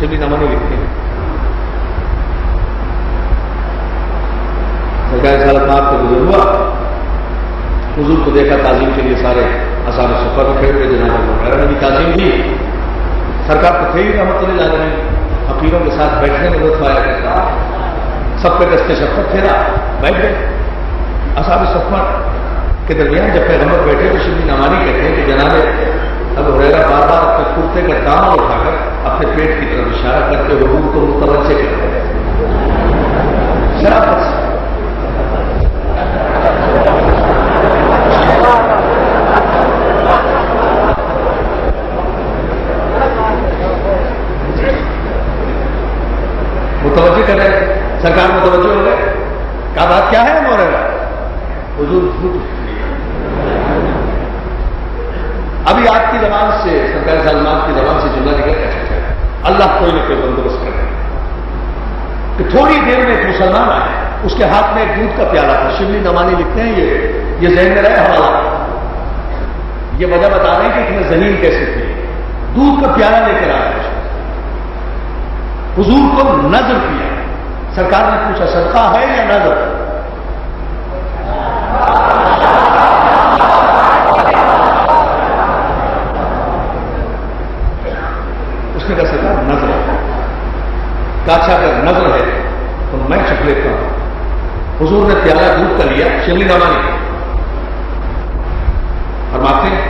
شبلی نعمانی لکھتے ہیں سرکار سالت معاف کو گزر ہوا, حضور کو دیکھا تعظیم کے لیے سارے اصحاب صفہ کو کھڑے ہوئے. جناب نے بھی تعظیم دی, سرکار کو تھے ہی رحمت اللہ علیہ, فقیروں کے ساتھ بیٹھنے میں لطف آیا کرتا, سب پہ دستے شفقت پھیرا, بیٹھ گئے. اصحاب صفہ کے درمیان جب پیغمبر بیٹھے تو شبلی نعمانی کہتے ہیں کہ جناب ابو ہریرہ بار بار اپنے کرتے کا دامن اٹھا کر اپنے پیٹ کی طرف اشارہ کرتے ہوئے حضور کو متوجہ کرتے ہیں. شرافت سے متوجہ کر رہے, سرکار متوجہ ہو گئے. کہا بات کیا ہے مورے گا حضور جھوٹ. ابھی آپ کی زبان سے سرکار سلمان کی زبان سے جملہ نکل گیا, اللہ کوئی نہ کوئی بندوبست کر رہے کہ تھوڑی دیر میں ایک مسلمان آئے، اس کے ہاتھ میں ایک دودھ کا پیالہ تھا. شبلی نعمانی لکھتے ہیں یہ ذہن میں رہے حوالہ، یہ وجہ بتا رہے ہیں کہ اتنے ذہین کیسے تھے. دودھ کا پیالہ لے کر آیا، حضور کو نظر کیا. سرکار نے پوچھا صدقہ ہے یا نظر؟ اس نے کہا سرکار نظر ہے. کہا اچھا اگر نظر ہے تو میں چکھ لیتا ہوں. حضور نے پیالہ دودھ کا لیا، شبلی نعمانی فرماتے ہیں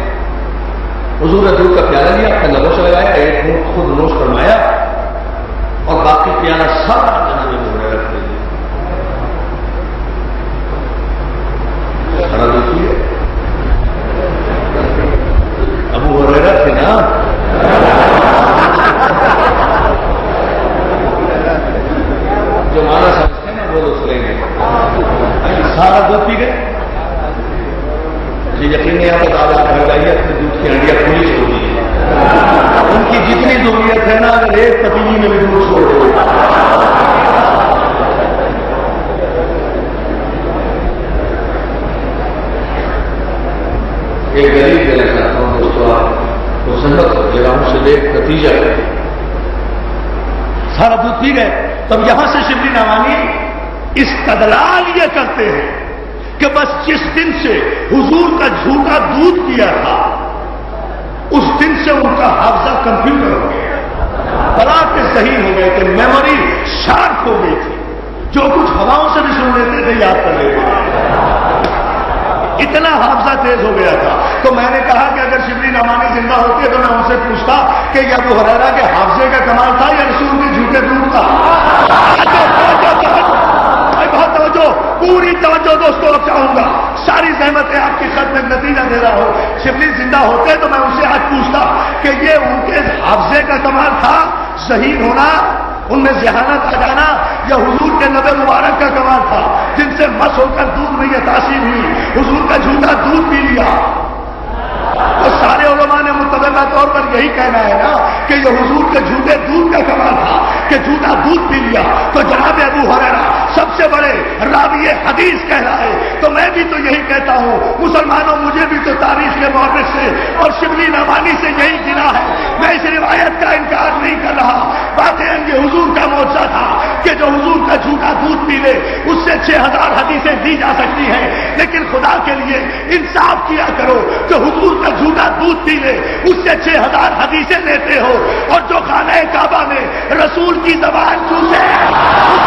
حضور نے دودھ کا پیالہ لیا، اپنے لبوں سے لگایا، ایک گھونٹ خود نوش فرمایا اور باقی پیالہ سارا جناب ابو ہریرہ رکھ دیا. ابو ہریرہ تھے نا، جو مانا سمجھتے ہیں نا وہ لوگ لیں گے. سارا دودھ پی گئے. یہ یقین نہیں آتا آپ گھر جائیے اپنے دودھ کی ہنڈیاں کھلی چھوڑ دیجیے. ان کی جتنی ضروریت ہے نا اگر ایک پتیلی میں بھی دودھ چھوڑ دو. ایک غریب دینا چاہتا ہوں دوستوں، آپ کو سنت دے رہا ہوں سے ایک نتیجہ ہے. سارا دودھ پی گئے. تب یہاں سے شبلی نعمانی استدلال یہ کرتے ہیں کہ بس جس دن سے حضور کا جھوٹا دودھ پیا تھا اس دن سے ان کا حافظہ کمپیوٹر ہو گیا، بڑا کے صحیح ہو گئے تھے، میموری شارپ ہو گئی تھی، جو کچھ ہواؤں سے بھی سن لیتے تھے یاد کر لیتے تھے. اتنا حافظہ تیز ہو گیا تھا. تو میں نے کہا کہ اگر شبلی نعمانی زندہ ہوتے تو میں ان سے پوچھتا کہ یہ ابو ہریرہ کے حافظے کا کمال تھا یا رسول کے جھوٹے دودھ کا؟ بہت توجہ، پوری توجہ دوستوں اب چاہوں گا، ساری زحمت آپ کی خط میں نتیجہ دے رہا ہوں. شبلی زندہ ہوتے تو میں ان سے آج پوچھتا کہ یہ ان کے حافظے کا کمال تھا، شہید ہونا، ان میں ذہانت آ جانا، یا حضور کے نبی مبارک کا کمال تھا جن سے مس ہو کر دودھ میں یہ تاثیر ہوئی، حضور کا جھوٹا دودھ پی لیا. تو سارے علماء نے متفقہ طور پر یہی کہنا ہے نا کہ یہ حضور کے جھوٹے دودھ کا کمال تھا کہ جھوٹا دودھ پی لیا. تو جناب ابو ہریرہ سب سے بڑے راوی حدیث کہلائے. تو میں بھی تو یہی کہتا ہوں مسلمانوں، مجھے بھی تو تاریخ کے مورخ سے اور شبلی نعمانی سے یہی گنا ہے. میں اس روایت کا انکار نہیں کر رہا، باتیں یہ حضور کا معجزہ تھا کہ جو حضور کا جھوٹا دودھ پی لے اس سے 6000 حدیثیں دی جا سکتی ہیں. لیکن خدا کے لیے انصاف کیا کرو کہ حضور کا جھوٹا دودھ پی لے اس سے 6000 حدیثیں لیتے ہو، اور جو خانہ کعبہ میں رسول کی زبان چوسے اس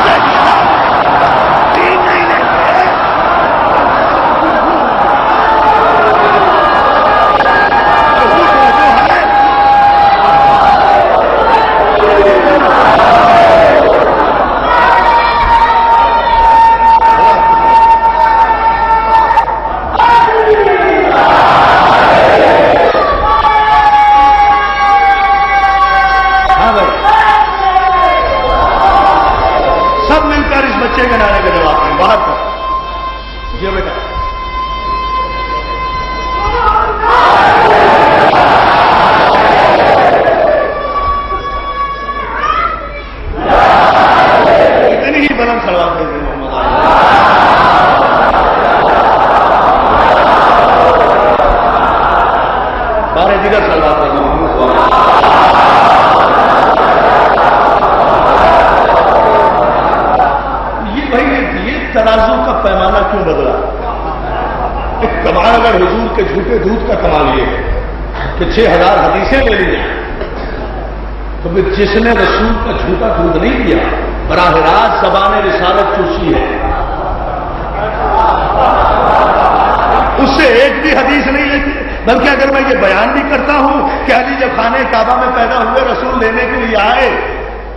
سے دین نہیں لیتے. ترازو کا پیمانہ کیوں بدلا؟ کمال اگر حضور کے جھوٹے دودھ کا کمال یہ ہے کہ 6000 حدیثیں لے لی جائیں، تو پھر جس نے رسول کا جھوٹا دودھ نہیں دیا براہ راست زبان رسالت چوسی ہے، اس سے ایک بھی حدیث نہیں لیتی. بلکہ اگر میں یہ بیان بھی کرتا ہوں کہ علی جب خانہ کعبہ میں پیدا ہوئے رسول لینے کے لیے آئے،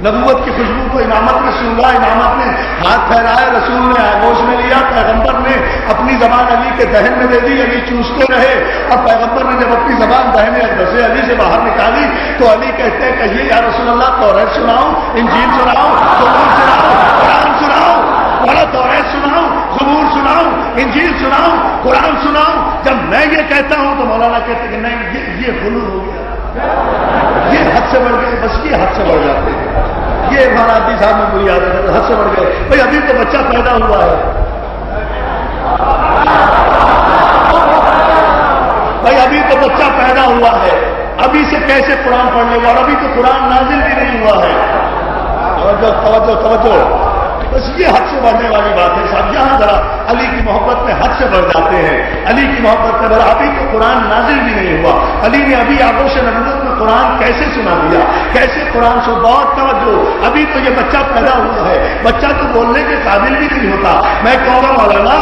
نبوت کی خوشبو کو امامت میں سونگا، امامت نے ہاتھ پھیلائے، رسول نے آغوش میں لیا، پیغمبر نے اپنی زبان علی کے دہن میں دے دی، علی چوستے رہے. اور پیغمبر نے جب اپنی زبان دہن اقدس علی سے باہر نکالی تو علی کہتے ہیں کہیے یا رسول اللہ توریت سناؤں، انجیل سناؤں، زبور سناؤں، قرآن سناؤں، بولا توریت سناؤں، زبور سناؤں، انجیل سناؤں، قرآن سناؤں. جب میں یہ کہتا ہوں تو مولانا کہتے کہ نہیں یہ غلو ہو گیا. یہ حد سے بڑھ گئے، بس یہ حد سے بڑھ جاتے ہیں. یہ عمارتی صاحب میں بری عادت ہے، حد سے بڑھ گئے. بھائی ابھی تو بچہ پیدا ہوا ہے، بھائی ابھی تو بچہ پیدا ہوا ہے، ابھی سے کیسے قرآن پڑھ لے گا؟ اور ابھی تو قرآن نازل بھی نہیں ہوا ہے. توجہ توجہ توجہ، بس یہ حد سے بڑھنے والی بات ہے صاحب. یہاں ذرا علی کی محبت میں حد سے بڑھ جاتے ہیں. علی کی محبت میں بڑھا، ابھی تو قرآن نازل بھی نہیں ہوا. علی نے ابھی آغوش نبوت میں قرآن کیسے سنا دیا، کیسے قرآن سے بہت توجہ. ابھی تو یہ بچہ پیدا ہوا ہے، بچہ تو بولنے کے قابل بھی نہیں ہوتا. میں کہوں گا مولانا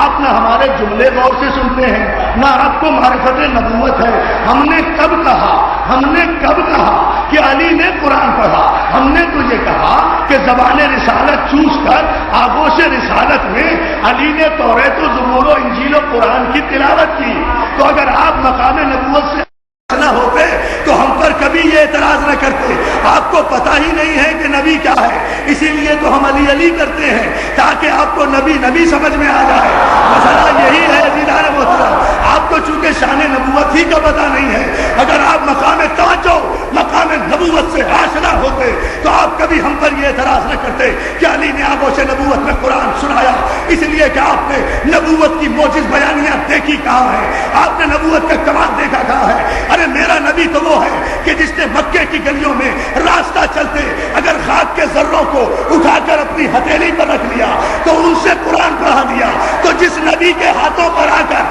آپ نہ ہمارے جملے غور سے سنتے ہیں، نہ آپ کو معرفت نبوت ہے. ہم نے کب کہا کہ علی نے قرآن پڑھا؟ ہم نے تو یہ کہا کہ زبان رسالت چوس کر آغوش رسالت میں علی نے توریت و زبور و انجیل و قرآن کی تلاوت کی. تو اگر آپ مقام نبوت سے نہ ہوتے تو ہم پر کبھی یہ اعتراض نہ کرتے. آپ کو پتہ ہی نہیں ہے کہ نبی کیا ہے، اسی لیے تو ہم علی علی کرتے ہیں تاکہ آپ کو نبی سمجھ میں آ جائے. مسئلہ یہی ہے دیدار محترم. آپ کو چونکہ شان نبوت ہی کا پتہ نہیں ہے، اگر آپ مقام توجہ مقام نبوت سے آشنا ہوتے تو آپ کبھی ہم پر یہ اعتراض نہ کرتے کہ علی نے آغوش نبوت میں قرآن سنایا. اس لیے کہ آپ نے نبوت کی موجز بیانیاں دیکھی کہاں ہے، آپ نے نبوت کا کمال دیکھا کہاں ہے. ارے میرا نبی تو وہ ہے کہ جس نے مکے کی گلیوں میں راستہ چلتے اگر خاک کے ذروں کو اٹھا کر اپنی ہتھیلی پر رکھ لیا تو ان سے قرآن پڑھا دیا. تو جس نبی کے ہاتھوں پر آ کر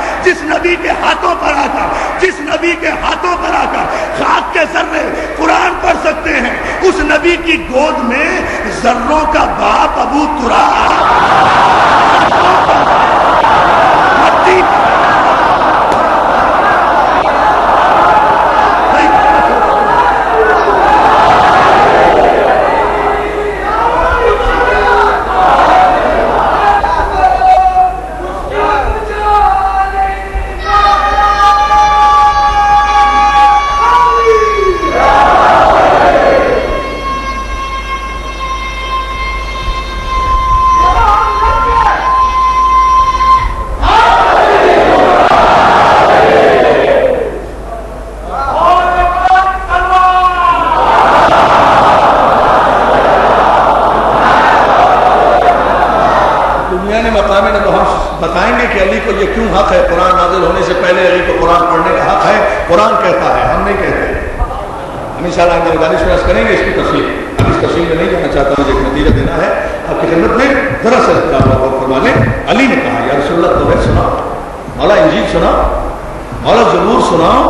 خاک کے ذرے قرآن پڑھ سکتے ہیں، اس نبی کی گود میں ذروں کا باپ ابو تراب مٹی بتائیں گے کہ علی کو یہ کیوں حق ہے، قرآن نازل ہونے سے پہلے علی کو قرآن پڑھنے کا حق ہے. قرآن کہتا ہے، ہم نہیں کہتے. ہم انشاءاللہ آگے دانش پیش کریں گے اس کی تفصیل. اب اس تفصیل میں نہیں جانا چاہتا ہوں، ایک نتیجہ دینا ہے آپ کی خدمت میں. ذرا سا غور فرما لیں. علی نے کہا یا رسول اللہ توریت سناؤ، مولا انجیل سناؤ، مولا زبور سناؤ،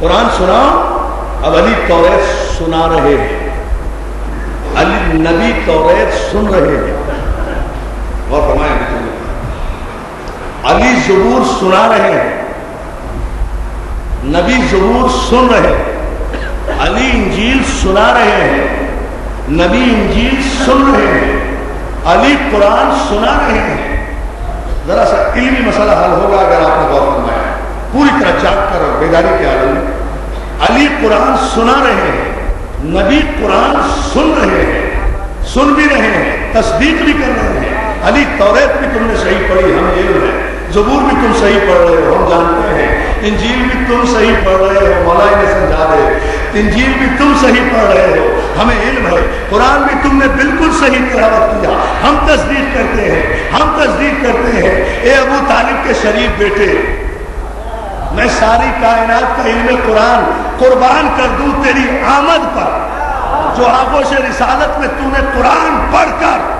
قرآن سناؤ. اب علی توریت سنا رہے ہیں، علی نبی توریت سن رہے ہیں. غور فرمائیں. علی زبور سنا رہے ہیں، نبی زبور سن رہے ہیں. علی انجیل سنا رہے ہیں، نبی انجیل سن رہے ہیں. علی قرآن سنا رہے ہیں. ذرا سا علمی مسئلہ حل ہوگا اگر آپ نے غور فرمایا پوری طرح جاگ کر اور بیداری کے عالم میں. علی قرآن سنا رہے ہیں، نبی قرآن سن رہے ہیں، سن بھی رہے ہیں، تصدیق بھی کر رہے ہیں. علی توریت بھی تم نے صحیح پڑھی، ہمیں علم ہے. زبور بھی تم صحیح پڑھ رہے ہو، ہم جانتے ہیں. انجیل بھی تم صحیح پڑھ رہے ہو، مولا نے سمجھا دے. انجیل بھی تم صحیح پڑھ رہے ہو، ہمیں علم ہے. قرآن بھی تم نے بالکل صحیح تلاوت کیا، ہم تصدیق کرتے ہیں. اے ابو طالب کے شریف بیٹے، میں ساری کائنات کا علم قرآن قربان کر دوں تیری آمد پر. جو آغوش رسالت میں تو نے قرآن پڑھ کر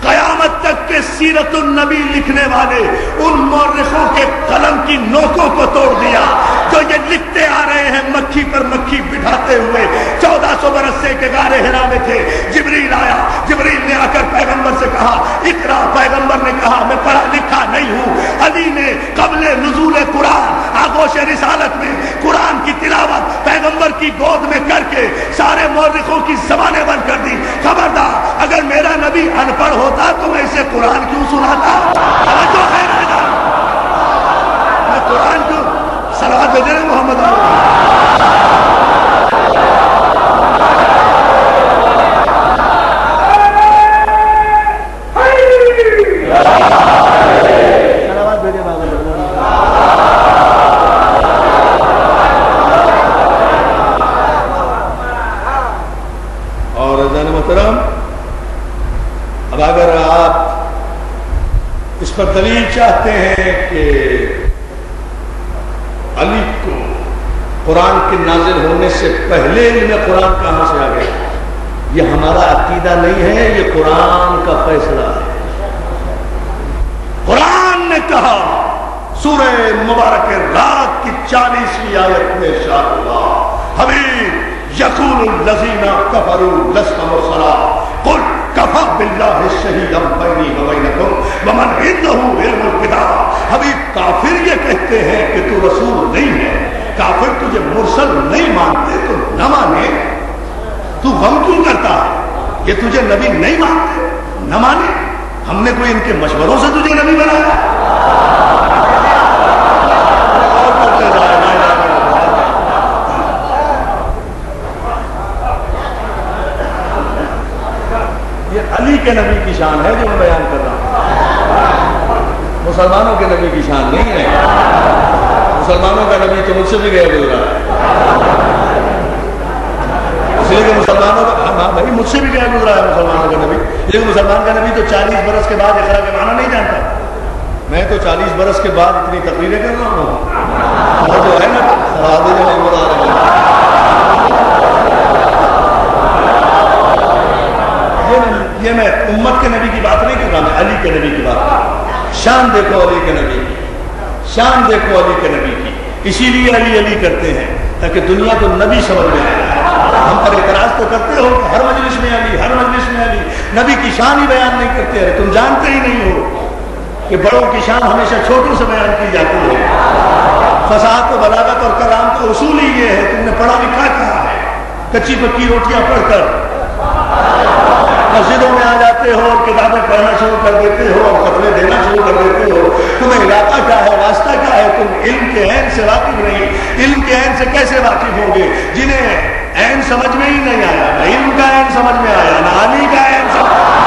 قیامت تک کے سیرت النبی لکھنے والے ان مورخوں کے قلم کی نوکوں کو توڑ دیا جو یہ لکھتے آ رہے ہیں مکھی پر مکھی بٹھاتے ہوئے. 1400 برس سے کہ غار حرا میں تھے، جبریل آیا، جبریل نے آ کر پیغمبر سے کہا اقرا. پیغمبر نے کہا میں پڑھا لکھا نہیں ہوں. علی نے قبل نزول قرآن آغوش رسالت میں قرآن کی تلاوت پیغمبر کی گود میں کر کے سارے مورخوں کی زبانیں بند کر دی. خبردار، اگر میرا نبی ان پڑھ ہوتا تو میں اسے قرآن کیوں سناتا؟ توجہ ہے نا، میں قرآن کیوں صلوات بھیجے نا محمد محترم، اب اگر آپ اس پر دلیل چاہتے ہیں کہ علی کو قرآن کے نازل ہونے سے پہلے علم قرآن کہاں سے آ گیا، یہ ہمارا عقیدہ نہیں ہے، یہ قرآن کا فیصلہ ہے۔ قرآن نے کہا سورہ مبارک رات کی 40ویں آیت میں ارشاد ہوا، حبیب یقول الذین کفروا لست مرسلا قل کفی باللہ شہیدا بینی و بینکم ومن عنده علم الکتاب۔ حبیب کافر یہ کہتے ہیں کہ تو رسول نہیں ہے، کافر تجھے مرسل نہیں مانتے تو نہ مانے، تو غم کیوں کرتا ہے؟ یہ تجھے نبی نہیں مانتے نہ مانے، ہم نے کوئی ان کے مشوروں سے تجھے نبی بنایا؟ یہ علی کے نبی کی شان ہے جو میں بیان کر رہا ہوں، مسلمانوں کے نبی کی شان نہیں ہے۔ مسلمانوں کا نبی تو مجھ سے بھی گیا گزرا ہے، اس لیے کہ مسلمانوں کا ہاں بھائی مجھ سے بھی گیا گزرا ہے مسلمانوں کا نبی، لیکن مسلمان کا نبی تو 40 برس کے بعد اقرا کے معنی نہیں جانتا۔ میں تو 40 برس کے بعد اتنی تقریریں کر رہا ہوں، اور جو ہے نا یہ میں امت کے نبی کی بات نہیں کر رہا، میں علی کے نبی کی بات کر رہا ہوں۔ شان دیکھو علی کے نبی کی، شان دیکھو علی کے نبی کی، اسی لیے علی علی کرتے ہیں تاکہ دنیا کو نبی سمجھ میں آئے۔ ہم پر اعتراض تو کرتے ہو کہ ہر مجلس میں علی، ہر مجلس میں علی، نبی کی شان ہی بیان نہیں کرتے ہیں، تم جانتے ہی نہیں ہو کہ بڑوں کی شان ہمیشہ چھوٹوں سے بیان کی جاتی ہے۔ فصاحت و بلاغت اور کلام کا اصول ہی یہ ہے، تم نے پڑھا لکھا کہا ہے، کچی پکی روٹیاں پڑھ کر مسجدوں میں آ جاتے ہو اور کتابیں پڑھنا شروع کر دیتے ہو اور فتوے دینا شروع کر دیتے ہو، تمہیں علاقہ کیا ہے، واسطہ کیا ہے، تم علم کے عین سے واقف نہیں۔ علم کے عین سے کیسے واقف ہوں گے جنہیں عین سمجھ میں ہی نہیں آیا، نہ علم کا عین سمجھ میں آیا، نہ علی کا عین سمجھ میں آیا۔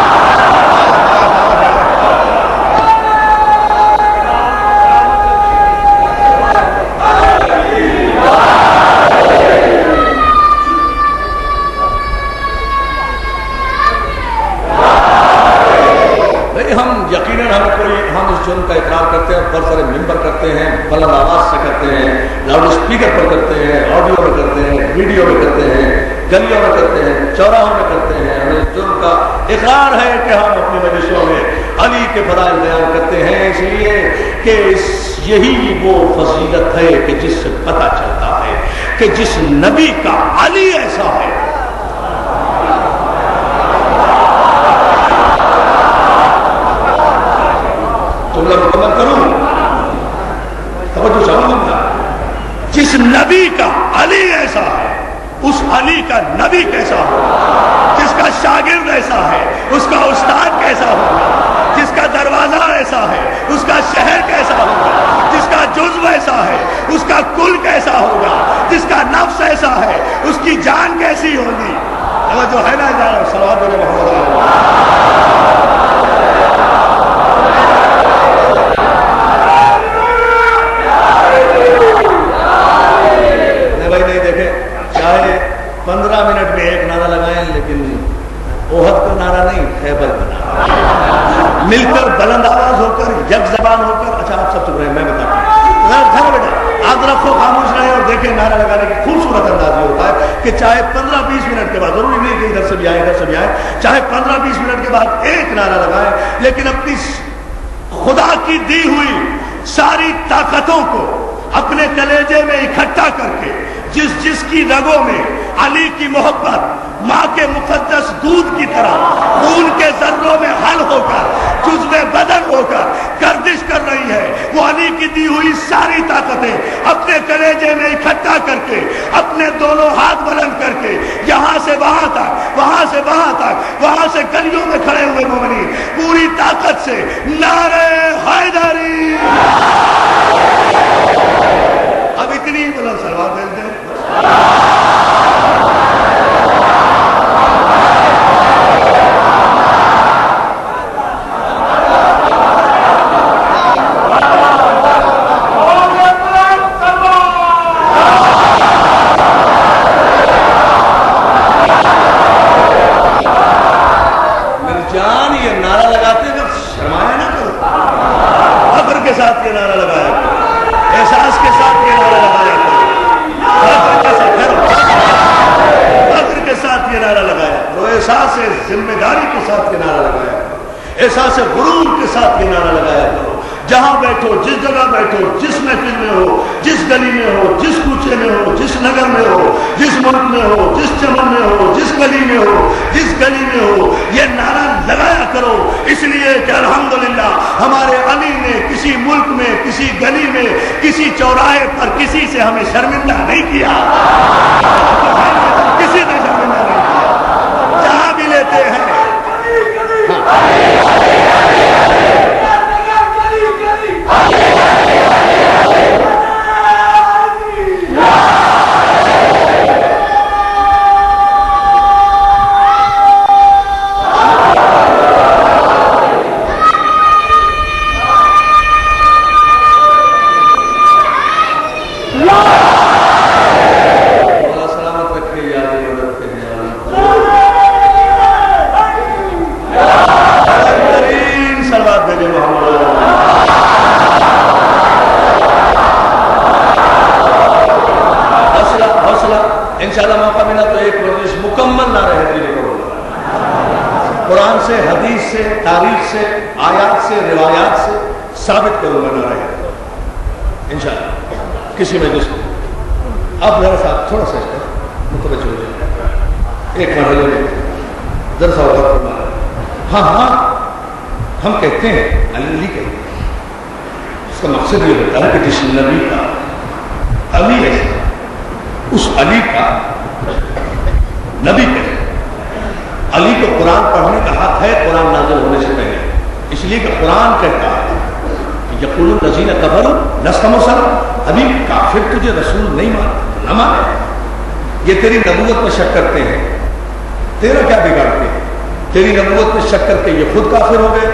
ہم یقیناً ہم اس جرم کا اقرار کرتے ہیں، بہت سارے ممبر کرتے ہیں، بلند آواز سے کرتے ہیں، لاؤڈ اسپیکر پر کرتے ہیں، آڈیو میں کرتے ہیں، ویڈیو میں کرتے ہیں، گلیوں میں کرتے ہیں، چوراہوں میں کرتے ہیں۔ ہمیں اس جرم کا اقرار ہے کہ ہم اپنی مجلسوں میں علی کے فضائل بیان کرتے ہیں، اس لیے کہ یہی وہ فضیلت ہے کہ جس سے پتہ چلتا ہے کہ جس نبی کا علی ایسا ہے۔ جملہ مکمل کروں، توجہ چاہوں، جس نبی کا علی ایسا ہے، اس علی کا نبی کیسا ہوگا، جس کا شاگرد ایسا ہے اس کا استاد کیسا ہوگا، جس کا دروازہ ایسا ہے اس کا شہر کیسا ہوگا، جس کا جزو ایسا ہے اس کا کل کیسا ہوگا، جس کا نفس ایسا ہے اس کی جان کیسی ہوگی۔ جو ہے نا صلوات علی محمد بھائی نہیں دیکھے، چاہے 15 منٹ میں ایک نعرہ لگائیں لیکن احد کا نعرہ نہیں، خیبر کا نعرہ مل کر بلند آواز ہو کر یک زبان ہو کر۔ اچھا آپ سب چپ رہے ہیں، میں بتاتا ہوں بیٹا، آپ ذرا خاموش رہے اور دیکھیں نعرہ لگانے کی خوبصورت انداز یہ ہوتا ہے کہ چاہے 15-20 منٹ کے بعد، ضروری نہیں کہ ادھر سے بھی آئے ادھر سے بھی آئے، چاہے 15-20 منٹ کے بعد ایک نعرہ لگائیں لیکن اپنی خدا کی دی ہوئی ساری طاقتوں کو اپنے کلیجے میں اکٹھا کر کے جس کی رگوں میں علی کی محبت ماں کے مقدس دودھ کی طرح خون کے ذروں میں حل ہو کر جزو بدن ہو کر گردش کر رہی ہے، وہ علی کی دی ہوئی ساری طاقتیں اپنے کلیجے میں اکٹھا کر کے اپنے دونوں ہاتھ بلند کر کے یہاں سے وہاں تک، وہاں سے وہاں تک، وہاں سے گلیوں میں کھڑے ہوئے مومنین پوری طاقت سے نعرہ حیدری، اب اتنی بلند سلوات بھیج دیں۔ احساس ذمہ داری کے ساتھ یہ نعرہ لگایا کرو، احساس غرور کے ساتھ یہ نعرہ لگایا کرو۔ جہاں بیٹھو، جس جگہ بیٹھو، جس محفل میں ہو، جس گلی میں ہو، جس کوچے میں ہو، جس نگر میں ہو، جس ملک میں ہو، جس چمن میں ہو، جس گلی میں ہو، جس گلی میں ہو، یہ نعرہ لگایا کرو، اس لیے کہ الحمدللہ ہمارے علی نے کسی ملک میں، کسی گلی میں، کسی چوراہے پر کسی سے ہمیں شرمندہ نہیں کیا، کسی نے شرمندہ نہیں کیا، جہاں بھی لیتے ہیں قرآن سے، حدیث سے، تاریخ سے، آیات سے، روایات سے ثابت کروں گا نہ رہے انشاءاللہ کسی میں جس کو آپ ذرا سا تھوڑا سا اس پر متوجہ ہو جائے ایک مرحلے میں ذرا سا وقت فرمایا۔ ہاں ہم کہتے ہیں علی کہتے ہیں، اس کا مقصد یہ ہوتا ہے کہ جس نبی کا علی ہے اس علی کا نبی کہتے ہیں۔ علی کو قرآن پڑھنے کا حق ہے قرآن نازل ہونے سے پہلے، اس لیے کہ قرآن کہتا ہے یقول الذین کفروا لست مرسلا، ابھی کافر تجھے رسول نہیں مانتے نہ مانے، یہ تیری نبوت میں شک کرتے ہیں، تیرا کیا بگاڑتے ہیں؟ تیری نبوت میں شک کر کے یہ خود کافر ہو گئے،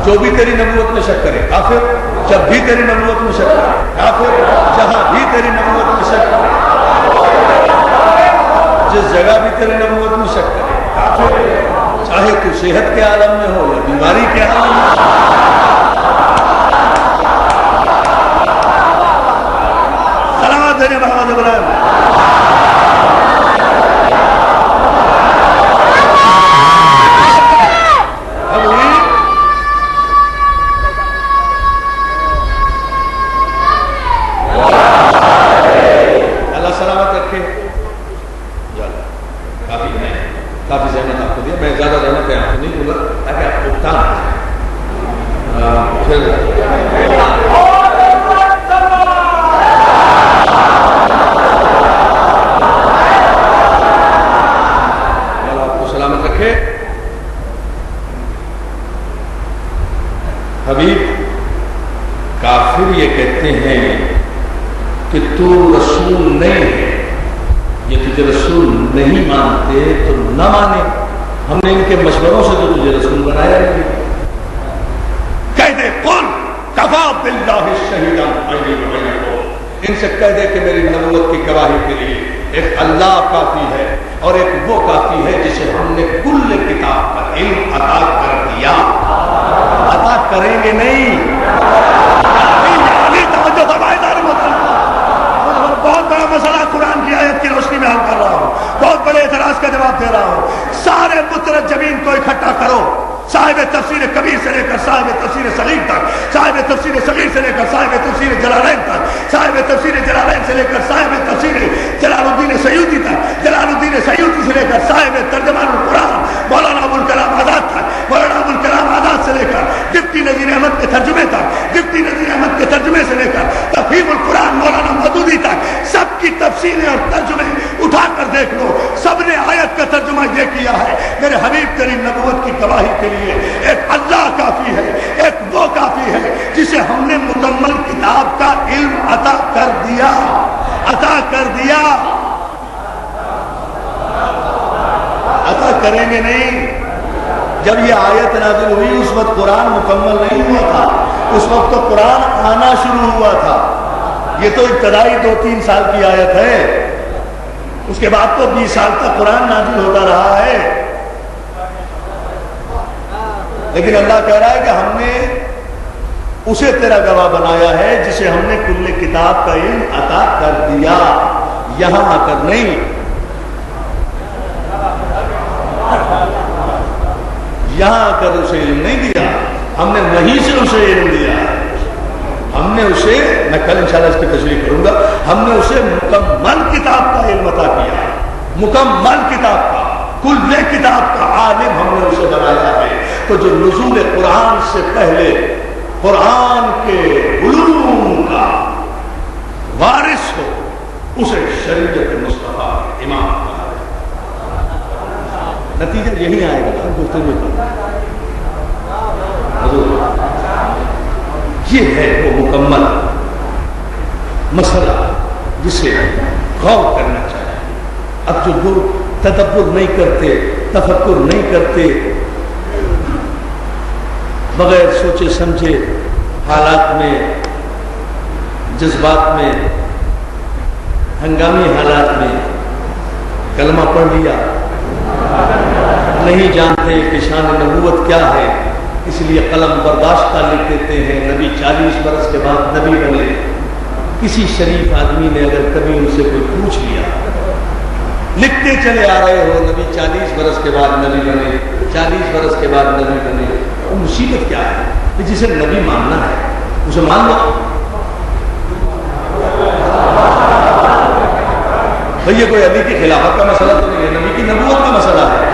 جو بھی تیری نبوت میں شک کرے کافر، جب بھی تیری نبوت میں شک کرے کافر، جہاں بھی تیری نبوت میں شک کرے، جس جگہ بھی تیری نبوت میں شک کرے کافر، چاہے تو صحت کے عالم میں ہو یا بیماری کے عالم میں ہو۔ سلامت دینے محمد ابراہیم اللہ سلامت رکھے۔ کافی زحمت آپ کو دیا، میں زیادہ زحمت آپ کو نہیں دوں گا تاکہ آپ کو بتا پھر آپ کو سلامت رکھے۔ حبیب کافر یہ کہتے ہیں کہ تو رسول نہیں ہے، یہ تجھے رسول نہیں مانتے تو نہ مانے، ہم نے ان کے مشوروں سے تو تجھے رسول بنایا نہیں۔ کہہ دے قل کفا باللہ شہیدا بینی و بینکم، ان سے کہہ دے کہ میری نبوت کی گواہی کے لیے ایک اللہ کافی ہے اور ایک وہ کافی ہے جسے ہم نے کل کتاب کا علم عطا کر دیا، عطا کریں گے نہیں۔ بہت بڑا مسئلہ قرآن کی آیت کی روشنی میں حل کر رہا ہوں، بہت بڑے اعتراض کا جواب دے رہا ہوں۔ سارے مترجمین کو اکٹھا کرو، صاحب تفسیر کبیر سے لے کر صاحب تفسیر صغیر تک، صاحب تفسیر صغیر سے لے کر صاحب تفسیر جلالین تک، صاحب تفسیر جلالین سے لے کر صاحب تفسیر جلال الدین سیوطی تک، جلال الدین سیوطی سے لے کر صاحب ترجمان القرآن مولانا ابوالکلام آزاد تک، مولانا ابوالکلام آزاد سے لے کر ڈپٹی نذیر احمد کے ترجمے تک، ڈپٹی نذیر احمد کے ترجمے سے لے کر تفہیم القرآن مولانا مودودی تک، سب کی تفسیریں اور ترجمے اٹھا کر دیکھ لو، سب نے آیت کا ترجمہ یہ کیا ہے میرے حبیب تیری نبوت کی گواہی کے لیے ایک اللہ کافی ہے، ایک وہ کافی ہے جسے ہم نے مکمل کتاب کا علم عطا کر دیا، عطا کر دیا۔ عطا کریں گے نہیں۔ جب یہ آیت نازل ہوئی اس وقت قرآن مکمل نہیں ہوا تھا، اس وقت تو قرآن آنا شروع ہوا تھا، یہ تو ابتدائی 2-3 سال کی آیت ہے، اس کے بعد تو 20 سال تک قرآن نازل ہوتا رہا ہے، لیکن اللہ کہہ رہا ہے کہ ہم نے اسے تیرا گواہ بنایا ہے جسے ہم نے کل کتاب کا علم عطا کر دیا، یہاں آ کر نہیں۔ جا کر اسے علم نہیں دیا، ہم نے وہیں سے اسے علم دیا. ہم نے اسے، میں کل انشاءاللہ اس کی تشریح کروں گا، ہم نے اسے مکمل کتاب کا علم عطا کیا، مکمل کتاب کا، کل کتاب کا عالم ہم نے اسے بنایا ہے. تو جو نزول قرآن سے پہلے قرآن کے علوم کا وارث ہو اسے شریعت مصطفیٰ امام کہا ہے. نتیجہ یہی آئے گا گفتگو کا. یہ ہے وہ مکمل مسئلہ جسے غور کرنا چاہیے. اب جو لوگ تدبر نہیں کرتے، تفکر نہیں کرتے، بغیر سوچے سمجھے حالات میں، جذبات میں، ہنگامی حالات میں کلمہ پڑھ لیا، نہیں جانتے کہ شان نبوت کیا ہے، اس لیے قلم برداشت کا لکھ دیتے ہیں. نبی 40 برس کے بعد نبی بنے. کسی شریف آدمی نے اگر کبھی ان سے کوئی پوچھ لیا، لکھتے چلے آ رہے ہو نبی 40 برس کے بعد نبی بنے، 40 برس کے بعد نبی بنے، وہ مصیبت کیا ہے؟ کہ جسے نبی ماننا ہے اسے مان لو. بھئی یہ کوئی نبی کی خلافت کا مسئلہ تو نہیں ہے، نبی کی نبوت کا مسئلہ ہے.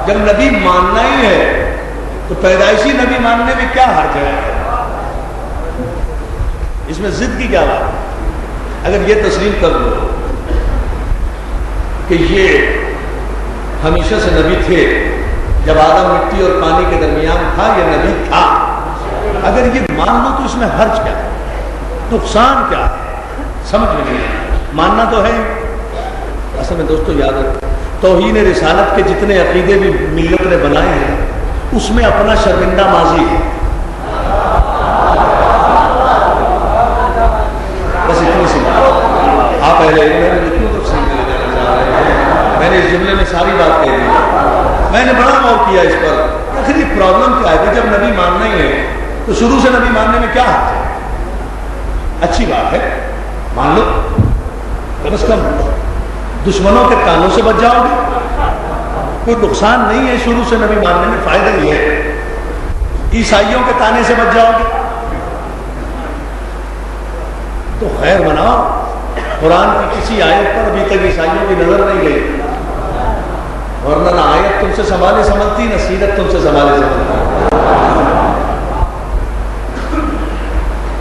جب نبی ماننا ہی ہے تو پیدائشی نبی ماننے میں کیا حرج ہے؟ اس میں ضد کی کیا بات ہے؟ اگر یہ تسلیم کر لو کہ یہ ہمیشہ سے نبی تھے، جب آدم مٹی اور پانی کے درمیان تھا یہ نبی تھا، اگر یہ مان لو تو اس میں حرج کیا ہے، نقصان کیا ہے؟ سمجھ میں نہیں ہے. ماننا تو ہے. اصل میں دوستو یاد رکھو، توہین رسالت کے جتنے عقیدے بھی ملت نے بنائے ہیں اس میں اپنا شرمندہ ماضی ہے. بس اتنی سی بات. آپ پہلے کیوں تفصیل میں لے جانا چاہ رہے ہیں؟ میں نے اس جملے میں ساری بات کہہ دی. میں نے بڑا غور کیا اس پر. آخر یہ پرابلم کیا ہے کہ جب نبی ماننا ہی ہے تو شروع سے نبی ماننے میں کیا حق ہے؟ اچھی بات ہے، مان لو، کم از کم دشمنوں کے کانوں سے بچ جاؤ گے. کوئی نقصان نہیں ہے شروع سے نبی ماننے میں، فائدہ ہی ہے. عیسائیوں کے تانے سے بچ جاؤ گے تو خیر مناؤ. قرآن کی کسی آیت پر ابھی تک عیسائیوں کی نظر نہیں گئی، ورنہ نہ آیت تم سے سنبھالے سنبھلتی، نہ سیرت تم سے سنبھالے سنبھلتی.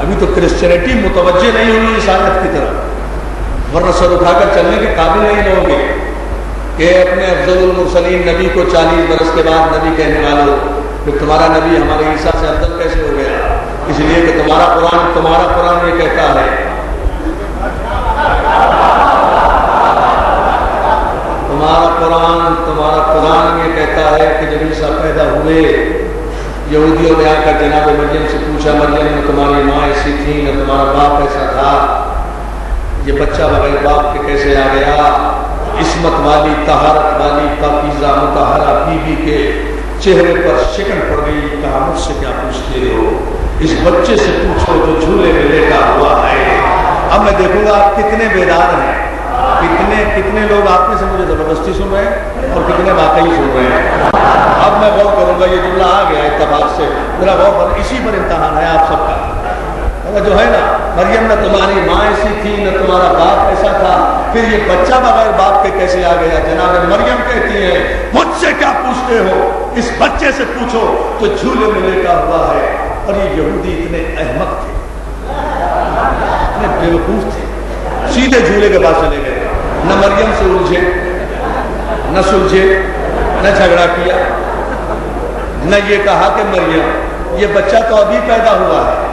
ابھی تو کرسچینٹی متوجہ نہیں ہوئی اس آیت کی طرف، ورنہ سر اٹھا کر چلنے کے قابل نہیں ہوں گے کہ اپنے افضل المرسلین نبی کو 40 برس کے بعد نبی کہنے والوں، پھر تمہارا نبی ہمارے عیسیٰ سے افضل کیسے ہو گیا؟ اس لیے کہ تمہارا قرآن یہ کہتا ہے. تمہارا قرآن یہ کہتا ہے کہ جب عیسیٰ پیدا ہوئے یہودیوں نے آ کر جناب مریم سے پوچھا، مریم نہ تمہاری ماں ایسی تھی نہ تمہارا باپ ایسا تھا، یہ بچہ بغیر باپ کے کیسے آ گیا؟ عصمت والی، طہارت والی، پاکیزہ مطہرہ بیوی کے چہرے پر شکن پڑ گئی. کہا مجھ سے کیا پوچھتے ہو؟ اس بچے سے پوچھو جو جھولے میں لیٹا ہوا ہے. اب میں دیکھوں گا آپ کتنے بیدار ہیں، کتنے لوگ آپ میں سے مجھے زبردستی سن رہے ہیں اور کتنے واقعی سن رہے ہیں. اب میں غور کروں گا، یہ جملہ آ گیا اتفاق سے، میرا غور پر اسی پر امتحان ہے آپ سب کا. جو ہے نا، مریم نہ تمہاری ماں ایسی تھی نہ تمہارا باپ ایسا تھا، پھر یہ بچہ بغیر باپ کے کیسے آ گیا؟ جناب مریم کہتی ہے مجھ سے کیا پوچھتے ہو؟ اس بچے سے پوچھو جو جھولے میں لیٹا ہوا ہے. اور یہ یہودی اتنے احمق تھے، اتنے بیوقوف تھے، سیدھے جھولے کے پاس چلے گئے. نہ مریم سے الجھے، نہ سلجھے، نہ جھگڑا کیا، نہ یہ کہا کہ مریم یہ بچہ تو ابھی پیدا ہوا ہے.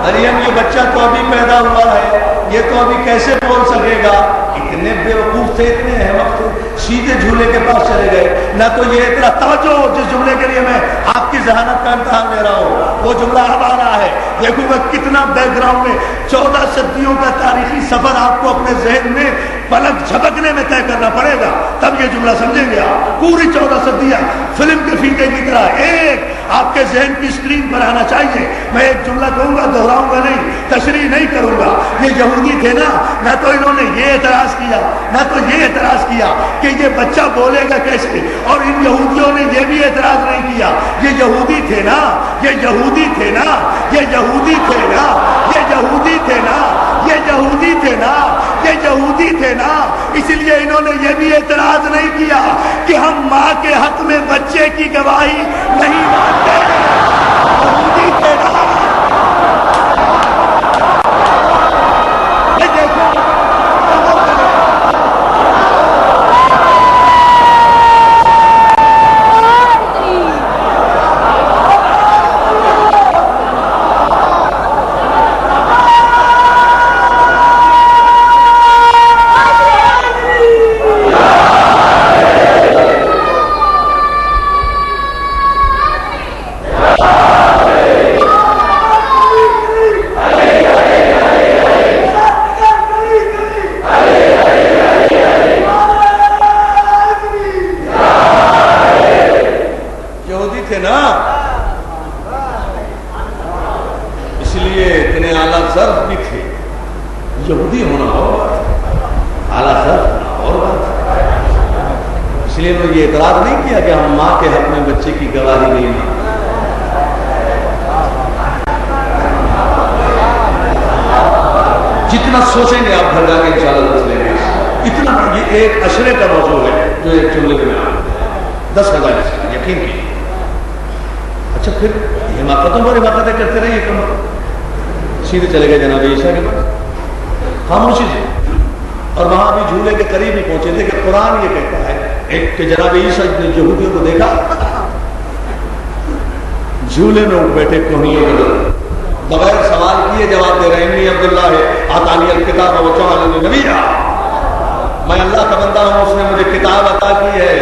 مریم یہ بچہ تو ابھی پیدا ہوا ہے، یہ تو ابھی کیسے بول سکے گا؟ اتنے بیوقوف تھے، اتنے احمق تھے، سیدھے جھولے کے پاس چلے گئے. نہ تو یہ اتنا توجہ جس جملے کے لیے میں آپ کی ذہانت کا امتحان لے رہا ہوں، وہ جملہ اب آ رہا ہے. دیکھو میں کتنا بیک گراؤنڈ میں 14 صدیوں کا تاریخی سفر آپ کو اپنے ذہن میں پلک جھپکنے میں طے کرنا پڑے گا, تب یہ جملہ سمجھیں گے آپ. پوری 14 صدیاں فلم کے فیتے کی طرح ایک آپ کے ذہن کی اسکرین پر آنا چاہیے. میں ایک جملہ کہوں گا, دہراؤں گا نہیں, تشریح نہیں کروں گا. یہ یہودی تھے نا, نہ تو انہوں نے یہ اعتراض کیا نہ تو یہ اعتراض کیا کہ یہ بچہ بولے گا کیسے, اور ان یہودیوں نے یہ بھی اعتراض نہیں کیا. یہ یہودی تھے نا, یہ یہودی تھے نا, یہ یہودی تھے نا, یہ یہودی تھے نا, یہ یہودی تھے نا, یہ یہودی تھے نا. اس لیے انہوں نے یہ بھی اعتراض نہیں کیا کہ ہم ماں کے حق میں بچے کی گواہی نہیں مانتے. یہودی تھے نا. یہ دیکھو یہودی ہونا اور اعلیٰ ضرف ہونا اور بات. اس لیے انہوں نے یہ اعتراض نہیں کیا کہ ہم ماں کے حق میں بچے کی گواہی نہیں مانتے. جتنا سوچیں گے آپ گھر جا کے انشاءاللہ دس لیں گے. اتنا یہ ایک اشرے کا موضوع ہے جو ایک جملے میں آ 10,000 یقین کی. اچھا پھر حماقتوں پر حماقتیں کرتے رہے, یہ کم سیدھے چلے گئے جناب عیسیٰ کے پاس خاموشی سے, اور وہاں بھی جھولے کے قریب ہی پہنچے تھے کہ قرآن یہ کہتا ہے ایک کہ جناب عیسیٰ نے یہودیوں کو دیکھا جھولے میں اٹھ بیٹھے کوہنیوں کے بغیر سوال کیے جواب دے رہے ہیں عبداللہ ہے آتانی الکتاب و جعلنی نبیا, میں اللہ کا بندہ ہوں, اس نے مجھے کتاب عطا کی ہے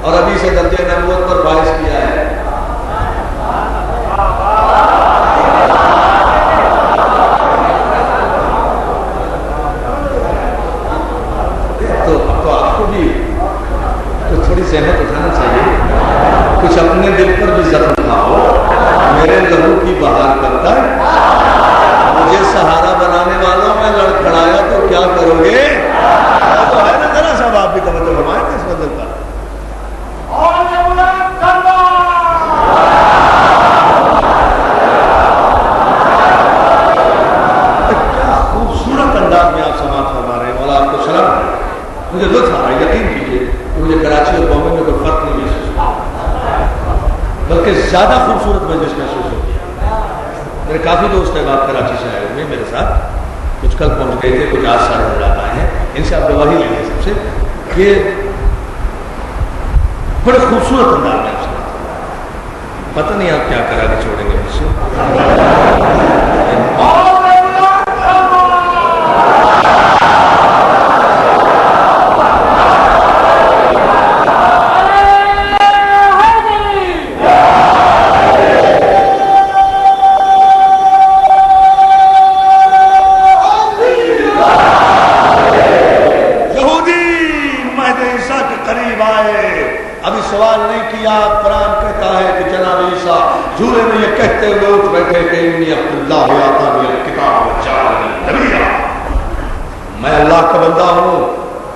اور ابھی سے درجہ نبوت پر فائز کیا ہے. تھوڑی سہمت اٹھانا چاہیے, کچھ اپنے دل پر بھی زخم کھاؤ. میرے لہو کی بہار کرتا ہے, مجھے سہارا بنانے والوں میں لڑکھڑایا تو کیا کرو گے. تو ہے نا ذرا صاحب آپ بھی توجہ فرمائیں اس بدل کا. کیا خوبصورت انداز میں آپ سماعت فرما رہے ہیں. مولا آپ کو سلام. مجھے لطف آ رہا ہے, یقین کیجیے مجھے کراچی اور بامبے میں کوئی فرق نہیں محسوس ہوا, بلکہ زیادہ خوبصورت مجلس محسوس ہوتی ہے. میرے کافی دوست ہیں آپ کراچی سے آئے ہوئے میرے ساتھ, کچھ کل پہنچ گئے تھے, کچھ آج سارے حضرات آئے ہیں. ان سے آپ گواہی لیں گے سب سے کہ بڑے خوبصورت انداز میں آپ سے پتہ نہیں آپ کیا کرا کے چھوڑیں گے مجھ سے. سوال نہیں کیا, قرآن کہتا ہے کہ جناب عیسیٰ جھولے میں یہ کہتے ہوئے اٹھ بیٹھے کہ انی عبداللہ آتانی الکتاب وجعلنی نبیا, میں اللہ کا بندہ ہوں,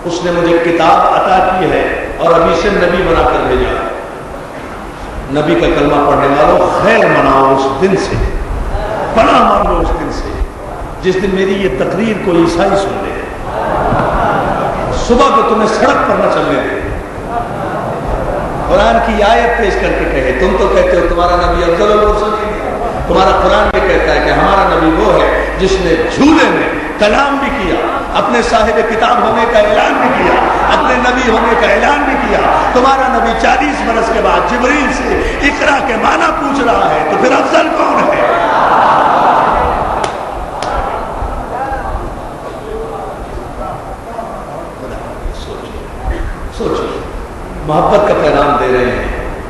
اس نے مجھے کتاب عطا کی ہے اور ابھی سے نبی بنا کر بھیجا. نبی کا کلمہ پڑھنے والوں خیر مناؤ اس دن سے, پناہ مانگو اس دن سے جس دن میری یہ تقریر کو عیسائی سن لے, صبح کو تمہیں سڑک پر نہ چلنے دے. قرآن کی آیت پیش کر کے کہے, تم تو کہتے ہو تمہارا نبی افضل الرسل, تمہارا قرآن یہ کہتا ہے کہ ہمارا نبی وہ ہے جس نے جھولے میں کلام بھی کیا, اپنے صاحب کتاب ہونے کا اعلان بھی کیا, اپنے نبی ہونے کا اعلان بھی کیا. تمہارا نبی 40 برس کے بعد جبریل سے اقرا کے معنی پوچھ رہا ہے, تو پھر افضل کون ہے؟ سوچو, محبت کا پیغام دے رہے ہیں,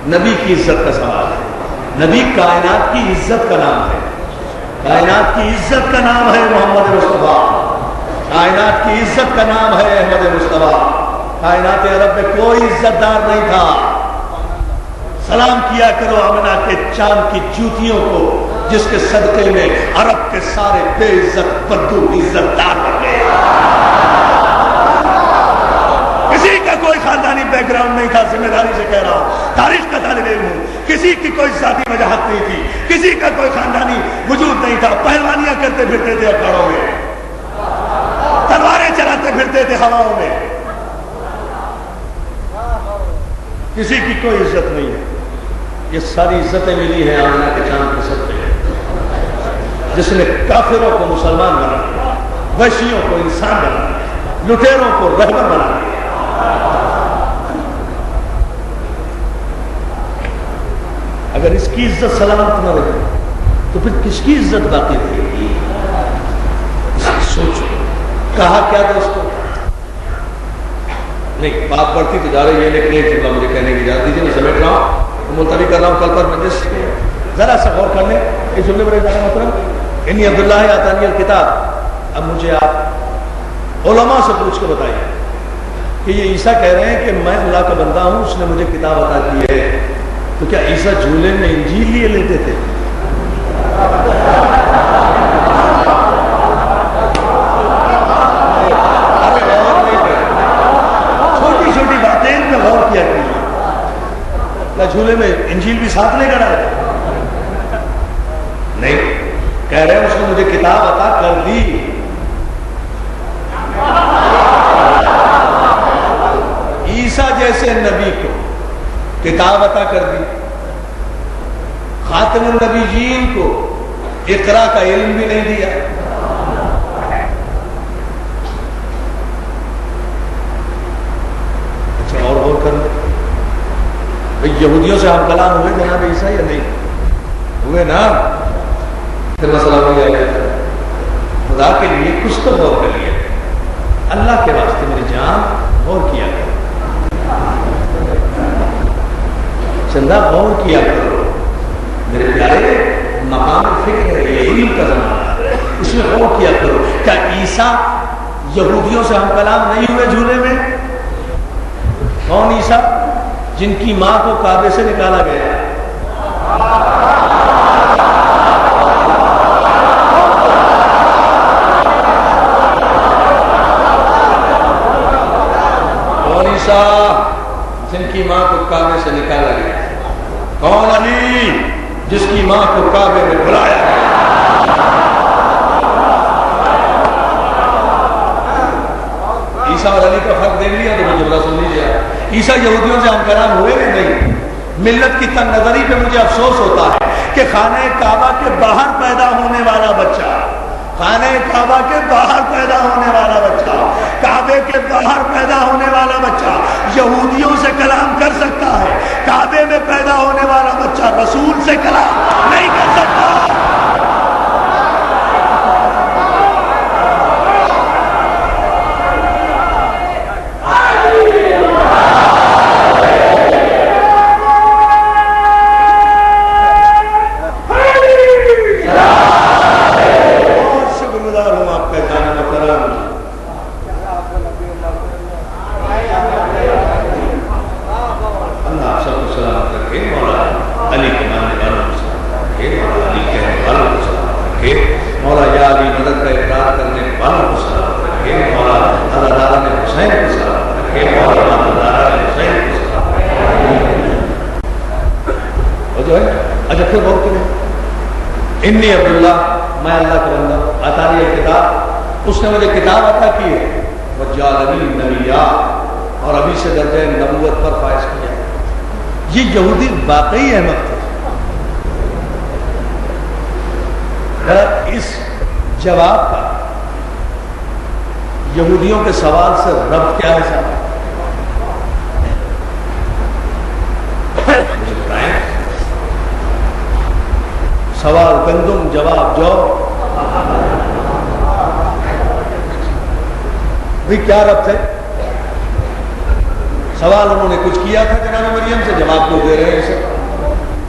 نبی کی عزت کا سوال ہے. نبی کائنات کی عزت کا نام ہے، کائنات کی عزت کا نام ہے محمد مصطفیٰ، کائنات کی عزت کا نام ہے احمد مصطفیٰ۔ کائنات عرب میں کوئی عزت دار نہیں تھا۔ سلام کیا کرو آمنہ کے چاند کی جوتیوں کو، جس کے صدقے میں عرب کے سارے بے عزت بدو عزت دار بن گئے۔ کسی کا کوئی خاندانی بیک گراؤنڈ نہیں تھا، ذمہ داری سے کہہ رہا ہوں، تاریخ کا طالب علم ہوں، کسی کی کوئی ذاتی وجاہت نہیں تھی، کسی کا کوئی خاندانی وجود نہیں تھا، پہلوانیاں کرتے پھرتے تھے اکھاڑوں میں، تلواریں چلاتے پھرتے تھے ہواؤں میں، کسی کی کوئی عزت نہیں ہے۔ یہ ساری عزتیں ملی ہیں آمنہ کے چاند کے صدقے، جس نے کافروں کو مسلمان بنا دیا، وحشیوں کو انسان بنا دیا، لٹیروں کو رہبر بنا دیا۔ اگر اس کی عزت سلامت نہ رہے تو پھر کس کی عزت باقی رہے گی؟ سوچو، کہا کیا تھا اس کو؟ نہیں، بات بڑھتی تو جا رہی ہے، لیکن ایک جملہ مجھے کہنے کی اجازت دیجیے، میں سمیٹ رہا ہوں، ملتوی کر رہا ہوں کل پر مجلس کے، ذرا سا غور کر لیں اس جملے پر جانا مطلب انی عبداللہ آتانی الکتاب۔ اب مجھے آپ علماء سے پوچھ کے بتائیے کہ یہ عیسیٰ کہہ رہے ہیں کہ میں اللہ کا بندہ ہوں، اس نے مجھے کتاب عطا کی ہے، تو کیا عیسیٰ جھولے میں انجیل لیے لیتے تھے؟ چھوٹی چھوٹی باتیں ان پہ غور کیا کیجیے۔ کیا جھولے میں انجیل بھی ساتھ لے کر آئے؟ نہیں، کہہ رہے ہیں اس نے مجھے کتاب عطا کر دی۔ عیسیٰ جیسے نبی کو کتاب عطا کر دی، خاتم النبیین کو اقرا کا علم بھی نہیں دیا۔ اچھا، اور غور کر لیں، یہودیوں سے ہم کلام ہوئے جناب عیسیٰ یا نہیں ہوئے نا؟ پھر مسئلہ ہو گیا، خدا کے لیے کچھ تو غور کر لیا، اللہ کے واسطے میری جان غور کیا کرو، چندہ غور کیا کرو میرے پیارے، مقام فکر ہے، یہ علم کا زمانہ ہے، اس میں غور کیا کرو۔ کیا عیسیٰ یہودیوں سے ہم کلام نہیں ہوئے جھولے میں؟ کون عیسیٰ؟ جن کی ماں کو کعبے سے نکالا گیا، کون عیسیٰ جن کی ماں کو کعبے سے نکالا گیا؟ کون علی جس کی ماں کو کعبے میں بلایا گیا؟ عیسیٰ اور علی کا فرق دیکھ لیا تو مجھے بلا سن لیجیے۔ عیسیٰ یہودیوں سے ہم کلام ہوئے کہ نہیں؟ ملت کی تنگ نظری پہ مجھے افسوس ہوتا ہے کہ خانہ کعبہ کے باہر پیدا ہونے والا بچہ، خانہ کعبہ کے باہر پیدا ہونے والا بچہ، کعبے کے باہر پیدا ہونے والا بچہ یہودیوں سے کلام کر سکتا ہے، کعبے میں پیدا ہونے والا بچہ رسول سے کلام نہیں کر سکتا۔ انی عبداللہ، میں اللہ کا بندہ، عطانی الکتاب، اس نے مجھے کتاب عطا کی ہے، وجعلنی نبیا، اور ابھی سے درجہ نبوت پر فائز کیا۔ یہ یہودی واقعی احمد تھے۔ اس جواب کا یہودیوں کے سوال سے ربط کیا ہے صاحب؟ سوال گندم، جواب جو، بھی کیا ربط ہے؟ سوال انہوں نے کچھ کیا تھا جناب مریم سے، جواب کو دے رہے ہیں اسے۔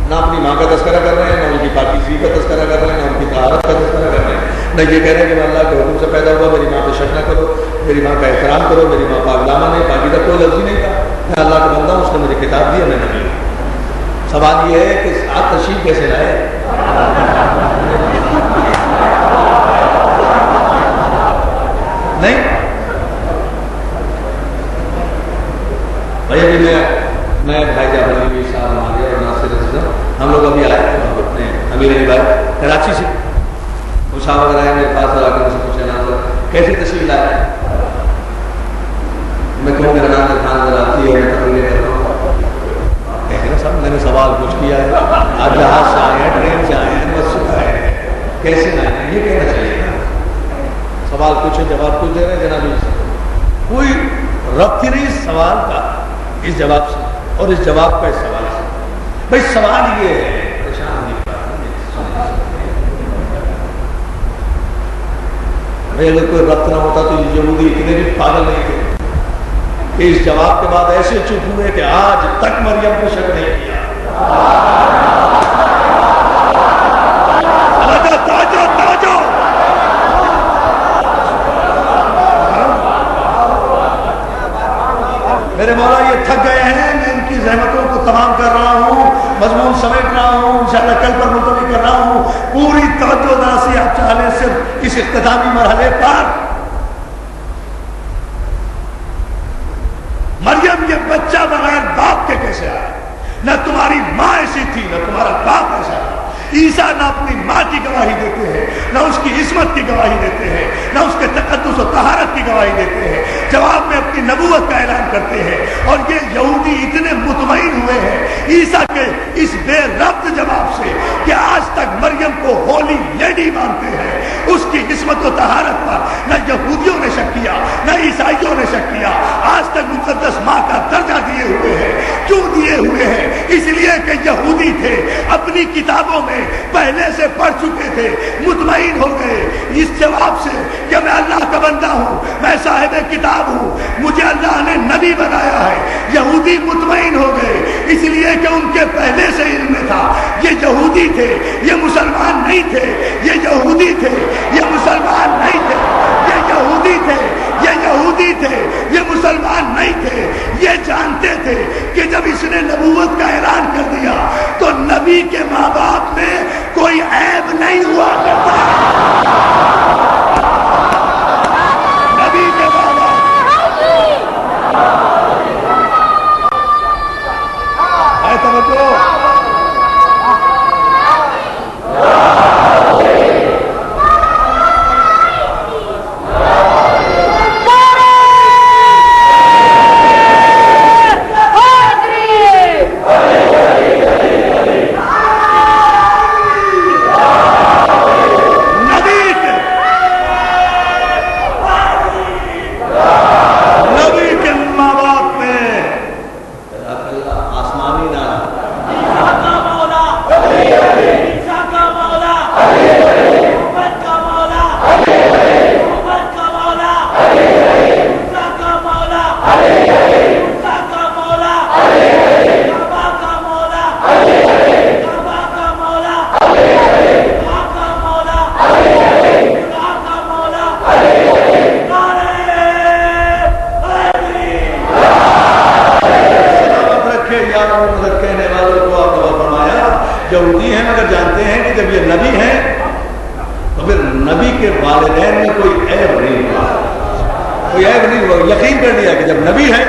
نہ اپنی ماں کا تذکرہ کر رہے ہیں، نہ ان کی پاکیزگی کا تذکرہ کر رہے ہیں، نہ ان کی طہارت کا تذکرہ کر رہے ہیں، نہ یہ کہہ رہے ہیں کہ میں اللہ کے حکم سے پیدا ہوا، میری ماں پہ شک نہ کرو، میری ماں کا احترام کرو، میری ماں پاک دامن ہے، پاکیزہ کوئی لفظ ہی نہیں تھا، میں اللہ کا بندہ ہوں، اس نے مجھے کتاب دی ہے، میں نبی ہوں۔ سوال یہ ہے کہ آپ تشریف کیسے لائے؟ نہیں بھائی ابھی میں بھائی جعفر علی صاحب ہمارے اور ناصر اسلم ہم لوگ ابھی آئے تھے اپنے امیر علی بھائی کراچی سے، وہ صاحب وغیرہ آئے میرے پاس آ کے مجھ سے پوچھے ناصر کیسے تشریف لائے؟ میں کہوں میرا نام خان نظر آتی ہے، میں تقریر کرتا ہوں، کہتے ہیں صاحب میں نے سوال کچھ کیا ہے، آپ جہاز سے آئے ہیں، ٹرین سے آئے ہیں، بس سے آئے ہیں، کیسے آئے ہیں یہ کہنا چاہیے نا، سوال پوچھے جواب کچھ دے رہے ہیں جناب، کوئی ربط ہی نہیں سوال کا اس جواب سے اور اس جواب کا اس سوال سے۔ بھائی سوال یہ ہے، پریشان نہیں بھائی اگر کوئی ربط نہ ہوتا تو یہودی اتنے بھی پاگل نہیں تھے کہ اس جواب کے بعد ایسے چپ ہوئے کہ آج تک مریم کو شک نہیں کیا۔ میرے مولا یہ تھک گئے ہیں، میں ان کی زحمتوں کو تمام کر رہا ہوں، مضمون سمیٹ رہا ہوں، انشاءاللہ کل پر ملتوی کر رہا ہوں، پوری توجہ ناسی آپ چاہے صرف اس اختتامی مرحلے پر۔ مریم یہ بچہ بغیر باپ کے کیسے آیا؟ نہ تمہاری ماں ایسی تھی نہ تمہارا باپ ایسا تھا۔ عیسیٰ نہ اپنی ماں کی گواہی دیتے ہیں، نہ اس کی عصمت کی گواہی دیتے ہیں، نہ اس کے تقدس و طہارت کی گواہی دیتے ہیں، جواب میں اپنی نبوت کا اعلان کرتے ہیں۔ اور یہ یہودی اتنے مطمئن ہوئے ہیں عیسیٰ کے اس بے ربط جواب سے کہ آج تک مریم کو ہولی لیڈی مانتے ہیں، اس کی عصمت و طہارت پر نہ یہودیوں نے شک کیا نہ عیسائیوں نے شک کیا، آج تک مقدس ماں کا درجہ دیے ہوئے ہیں۔ کیوں دیے ہوئے ہیں؟ اس لیے کہ یہودی تھے، اپنی کتابوں میں پہلے سے پڑھ چکے تھے، مطمئن ہو گئے اس جواب سے کہ میں اللہ کا بندہ ہوں، میں صاحب کتاب ہوں، مجھے اللہ نے نبی بنایا ہے۔ یہودی مطمئن ہو گئے اس لیے کہ ان کے پہلے سے علم میں تھا یہ یہودی تھے، یہ مسلمان نہیں تھے، یہ یہودی تھے، یہ مسلمان نہیں تھے، یہ یہودی تھے، یہ یہودی تھے، یہ مسلمان نہیں تھے۔ یہ جانتے تھے کہ جب اس نے نبوت کا اعلان کر دیا تو نبی کے ماں باپ میں کوئی عیب نہیں ہوا کرتا۔ نبی کے ماں باپ ہے توجہ۔ یہودی ہیں مگر جانتے ہیں کہ جب یہ نبی ہیں تو پھر نبی کے والدین میں کوئی عیب نہیں ہوا، کوئی عیب نہیں ہوا۔ یقین کر لیا کہ جب نبی ہے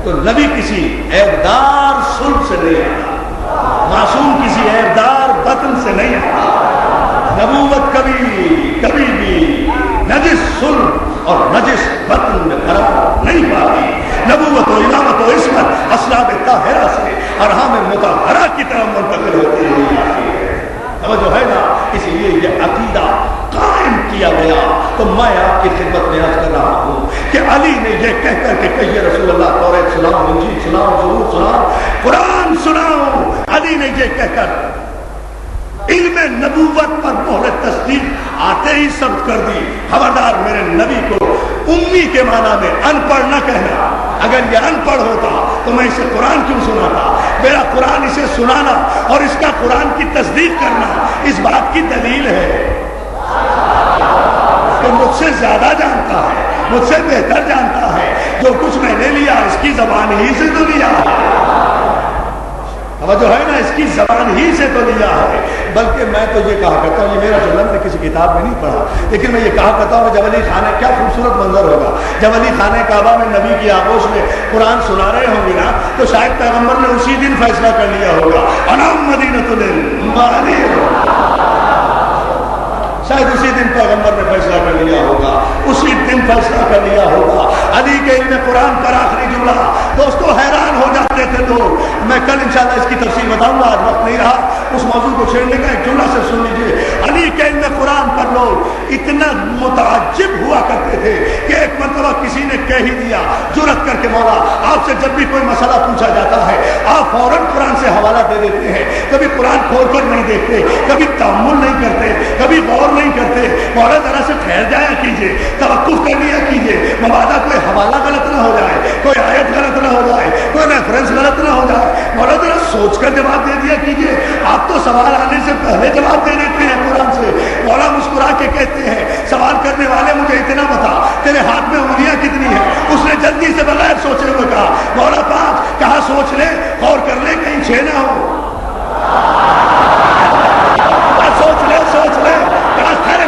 تو نبی کسی عیبدار سلب سے نہیں آتا، معصوم کسی عیبدار بطن سے نہیں آتا۔ نبوت کبھی بھی نجس سلب اور نجس بطن میں فرق نہیں پاتی۔ نبوت و امامت و عصمت اسلاب طاہرہ سے ارحام مطہرہ کی طرف منتقل ہوتی ہوئی آتی ہے۔ توجہ ہے نا؟ اس لیے یہ عقیدہ قائم کیا گیا۔ تو میں آپ کی خدمت میں عرض کر رہا ہوں کہ علی نے یہ کہہ کر کے کہیے رسول اللہ توریت سناؤ، انجیل سناؤ، زبور سناؤ، قرآن سناؤ، علی نے یہ کہہ کر علم نبوت پر مہر تصدیق آتے ہی ثبت کر دی۔ خبردار میرے نبی کو امی کے معنی میں ان پڑھ نہ کہنا، اگر یہ ان پڑھ ہوتا تو میں اسے قرآن کیوں سناتا، میرا قرآن اسے سنانا اور اس کا قرآن کی تصدیق کرنا اس بات کی دلیل ہے کہ مجھ سے زیادہ جانتا ہے، مجھ سے بہتر جانتا ہے، جو کچھ میں نے لیا اس کی زبان ہی سے تو لیا ہے، جو ہے نا اس کی زبان ہی سے تو لیا ہے۔ بلکہ میں تو یہ کہا کرتا ہوں، یہ میرا جو میں نے کسی کتاب میں نہیں پڑھا، لیکن میں یہ کہا کرتا ہوں جب علی خانہ، کیا خوبصورت منظر ہوگا جب علی خانہ کعبہ میں نبی کی آغوش میں قرآن سنا رہے ہوں گے نا، تو شاید پیغمبر نے اسی دن فیصلہ کر لیا ہوگا انا مدینۃ للمعالی، شاید اسی دن پیغمبر نے فیصلہ کر لیا ہوگا، اسی دن فیصلہ کر لیا ہوگا۔ علی کے علم قرآن پر آخری جملہ، دوستو حیران ہو جاتے تھے لوگ۔ میں کل انشاءاللہ اس کی تفصیل بتاؤں گا، آج وقت نہیں رہا، اس موضوع کو چھیڑنے کا ایک جملہ سے سن لیجیے۔ علی کے علم قرآن پر لوگ اتنا متعجب ہوا کرتے تھے کہ ایک مرتبہ کسی نے کہہ ہی دیا جرأت کر کے، مولا آپ سے جب بھی کوئی مسئلہ پوچھا جاتا ہے آپ فوراً قرآن سے حوالہ دے دیتے ہیں، کبھی قرآن کھول کر نہیں دیکھتے، کبھی تأمل نہیں کرتے، کبھی غور نہیں کرتے۔ مولا ذرا سے ٹھہر جایا کیجیے، توقف کر لیا کیجیے، مبادہ کوئی حوالہ غلط نہ ہو جائے، کوئی آیت غلط نہ ہو جائے، کوئی ریفرنس غلط نہ ہو جائے۔ مولا ذرا سوچ کر جواب دے دیا کیجیے، آپ تو سوال آنے سے پہلے جواب دے دیتے ہیں قرآن سے۔ مولا مسکرا کے کہتے ہیں سوال کرنے والے مجھے اتنا بتا تیرے ہاتھ میں انگلیاں کتنی ہیں؟ اس نے جلدی سے بغیر سوچے ہوئے کہا مولا 5۔ کہا سوچ لے، غور کر لے، کہیں 6 نہ ہو۔ سوچ لے، کہا ٹھہرے،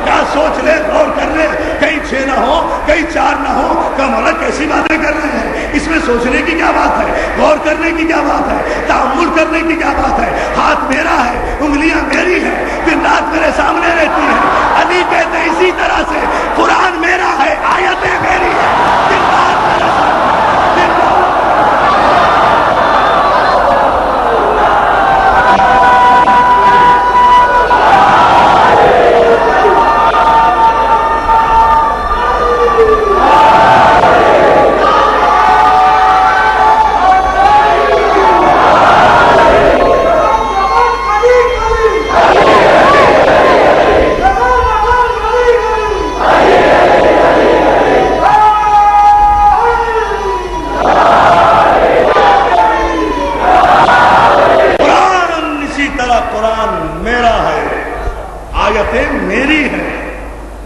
کہا سوچ لے، غور کر لے، کہیں 6 نہ ہو، کہیں 4 نہ ہو۔ کہا مولا کیسی باتیں کر رہے ہیں، اس میں سوچنے کی کیا بات ہے، غور کرنے کی کیا بات ہے، تأمل کرنے کی کیا بات ہے؟ ہاتھ میرا ہے، انگلیاں میری ہیں، دن رات میرے سامنے رہتی ہیں۔ علی کہتے ہیں اسی طرح سے قرآن میرا ہے، آیتیں میری ہیں، دن رات میرے سامنے، دن رات۔ میری ہے،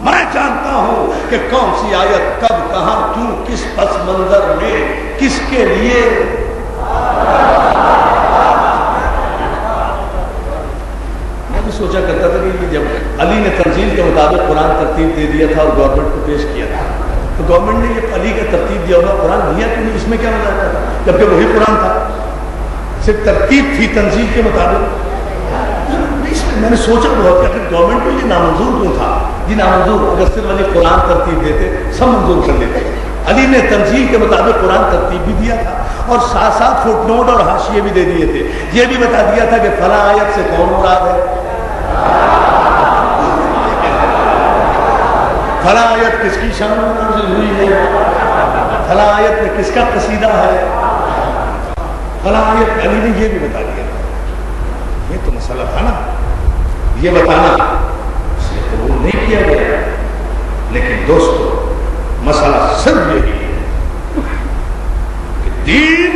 میں جانتا ہوں کہ کون سی آیت کب کہاں کیوں کس پس منظر میں کس کے لیے۔ میں بھی سوچا کرتا تھا کہ جب علی نے تنزیل کے مطابق قرآن ترتیب دے دیا تھا اور گورنمنٹ کو پیش کیا تھا، تو گورنمنٹ نے یہ علی کا ترتیب دیا ہوا قرآن دیا کیوں نہیں؟ اس میں کیا مزہ تھا جبکہ وہی قرآن تھا، صرف ترتیب تھی تنزیل کے مطابق۔ میں نے سوچا بہت کہ اگر گورنمنٹ کو یہ نامنظور کیوں تھا؟ یہ نامنظور اگر صرف علی قرآن ترتیب دیتے سب منظور کر لیتے۔ علی نے تنزیل کے مطابق قرآن ترتیب بھی دیا تھا اور ساتھ ساتھ فٹ نوٹ اور حاشیے بھی دے دیے تھے، یہ بھی بتا دیا تھا کہ فلاں آیت سے کون مراد ہے، فلاں آیت کس کی شان میں نازل ہوئی ہے، فلاں آیت میں کس کا قصیدہ ہے، فلاں آیت۔ علی نے یہ بھی بتا دیا تھا۔ یہ تو مسئلہ تھا نا، یہ بتانا اس نے قبول نہیں کیا گیا، لیکن دوستو مسئلہ صرف یہی ہے کہ دین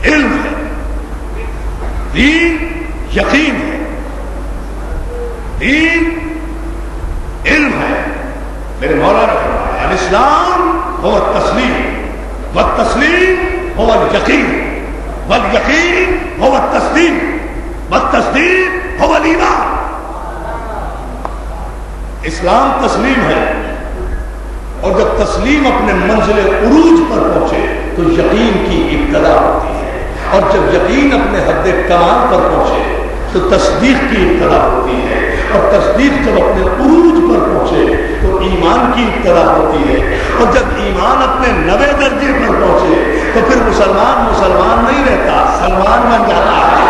علم ہے، دین یقین ہے، دین علم ہے۔ میرے مولا نے فرمایا الاسلام هو التسلیم والتسلیم هو اليقین والیقین هو التصدیق والتصدیق هو الایمان۔ اسلام تسلیم ہے، اور جب تسلیم اپنے منزل عروج پر پہنچے تو یقین کی ابتدا ہوتی ہے، اور جب یقین اپنے حد کمال پر پہنچے تو تصدیق کی ابتدا ہوتی ہے، اور تصدیق جب اپنے عروج پر پہنچے تو ایمان کی ابتدا ہوتی ہے، اور جب ایمان اپنے 90 درجے پر پہنچے تو پھر مسلمان نہیں رہتا، سلمان بن جاتا ہے،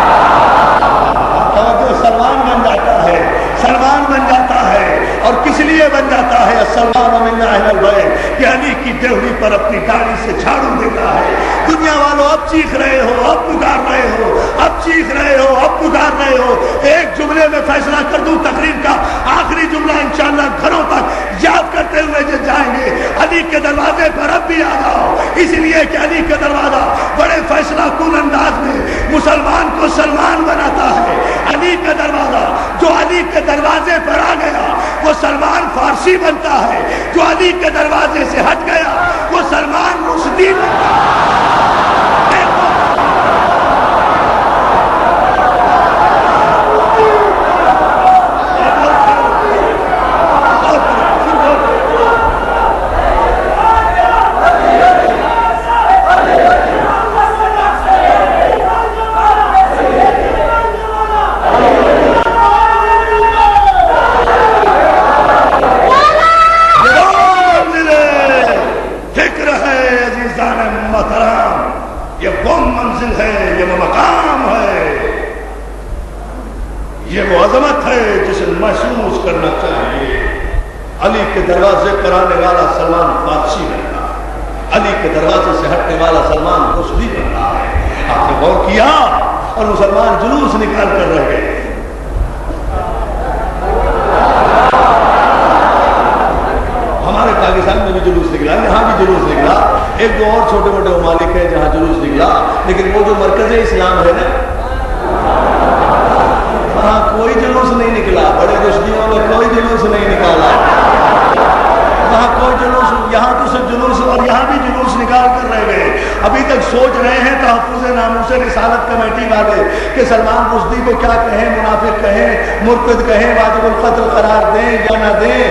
سلمان بن جاتا ہے، سلمان بن جاتا ہے۔ اور کس لیے بن جاتا ہے سلمان من اہل البیت کہ علی کی ڈیوڑی پر اپنی داڑھی سے جھاڑو دیتا ہے۔ دنیا والوں اب چیخ رہے ہو، اب پکار رہے ہو، اب چیخ رہے ہو، اب پکار رہے ہو۔ ایک جملے میں فیصلہ کر دوں تقریر کا، آخری جملہ انشاءاللہ گھروں تک یاد کرتے ہوئے جو جائیں گے، علی کے دروازے پر اب بھی آ جاؤ، اس لیے کہ علی کا دروازہ بڑے فیصلہ کن انداز میں مسلمان کو سلمان بناتا ہے. علی کا دروازہ جو علی کے دروازے پر آ گیا وہ سلمان فارسی بنتا ہے. جو علی کے دروازے سے ہٹ گیا وہ سلمان رشدی بنتا ہے. محسوس کرنا چاہیے. علی کے دروازے پر آنے والا سلمان فارسی بن رہا ہے. علی کے دروازے سے ہٹنے والا سلمان رشدی بن رہا ہے. آپ نے غور کیا اور مسلمان جلوس نکال کر رہ گئے. ہمارے پاکستان میں بھی جلوس نکلا, یہاں بھی جلوس نکلا. ایک دو اور چھوٹے موٹے ممالک ہیں جہاں جلوس نکلا, لیکن وہ جو مرکز اسلام ہے نا وہاں کوئی جلوس نہیں نکلا. بڑے رشدیوں میں کوئی جلوس نہیں نکالا. وہاں کوئی جلوس, یہاں تو صرف جلوس, اور یہاں بھی جلوس نکال کر رہ گئے. ابھی تک سوچ رہے ہیں تحفظ ناموس رسالت کمیٹی والے کہ سلمان رشدی کو کیا کہیں, منافق کہیں, مرتد کہیں, واجب القتل قرار دیں یا نہ دیں.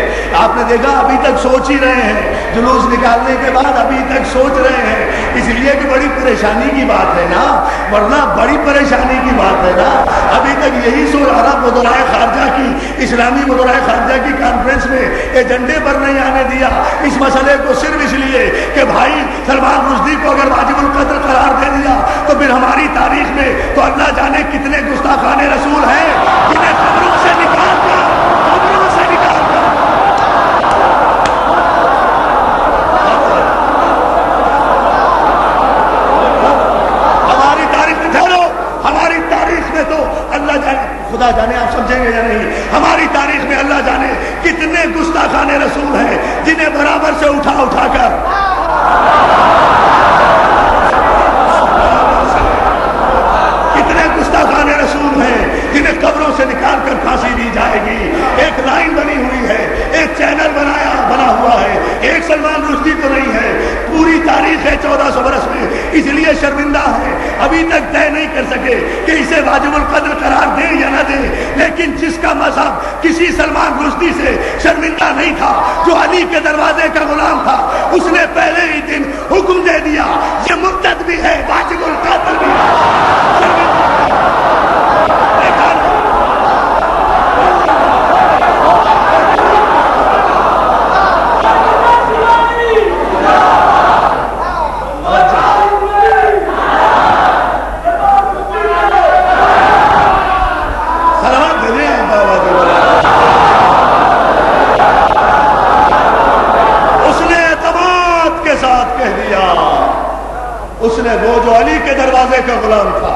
آپ نے دیکھا ابھی تک سوچ ہی رہے ہیں. جلوس نکالنے کے بعد ابھی تک سوچ رہے ہیں. اس لیے کہ بڑی پریشانی کی بات ہے نا, ورنہ بڑی پریشانی کی بات ہے نا. ابھی تک یہی سوچ عرب وزرائے خارجہ کی, اسلامی وزرائے خارجہ کی کانفرنس میں ایجنڈے پر نہیں آنے دیا اس مسئلے کو, صرف اس لیے کہ بھائی سلمان رشدی کو اگر واجب القتل قرار دے دیا تو پھر ہماری تاریخ میں تو اللہ جانے کتنے گستاخان رسول ہیں جنہیں قبروں سے نکال کر ہماری تاریخ میں, ٹھہرو, ہماری تاریخ میں تو اللہ جانے, خدا جانے آپ سمجھیں گے یا نہیں, ہماری تاریخ میں اللہ جانے کتنے گستاخان رسول ہیں جنہیں برابر سے اٹھا اٹھا کر کتنے گستاخان رسول ہیں جنہیں قبروں سے نکال کر پھانسی دی جائے گی. ایک لائن بنی ہوئی ہے, ایک چینل بنا ہوا ہے, ایک سلمان رشدی تو نہیں ہے. پوری تاریخ ہے 1400 برس میں, اس لیے شرمندہ ہے. ابھی تک طے نہیں کر سکے کہ اسے واجب القتل قرار دیں یا نہ دیں. لیکن جس کا مذہب کسی سلمان رشدی سے شرمندہ نہیں تھا, جو علی کے دروازے کا غلام تھا, اس نے پہلے ہی دن حکم دے دیا یہ مرتد بھی ہے, واجب القتل بھی ہے. اس نے وہ جو علی کے دروازے کا غلام تھا,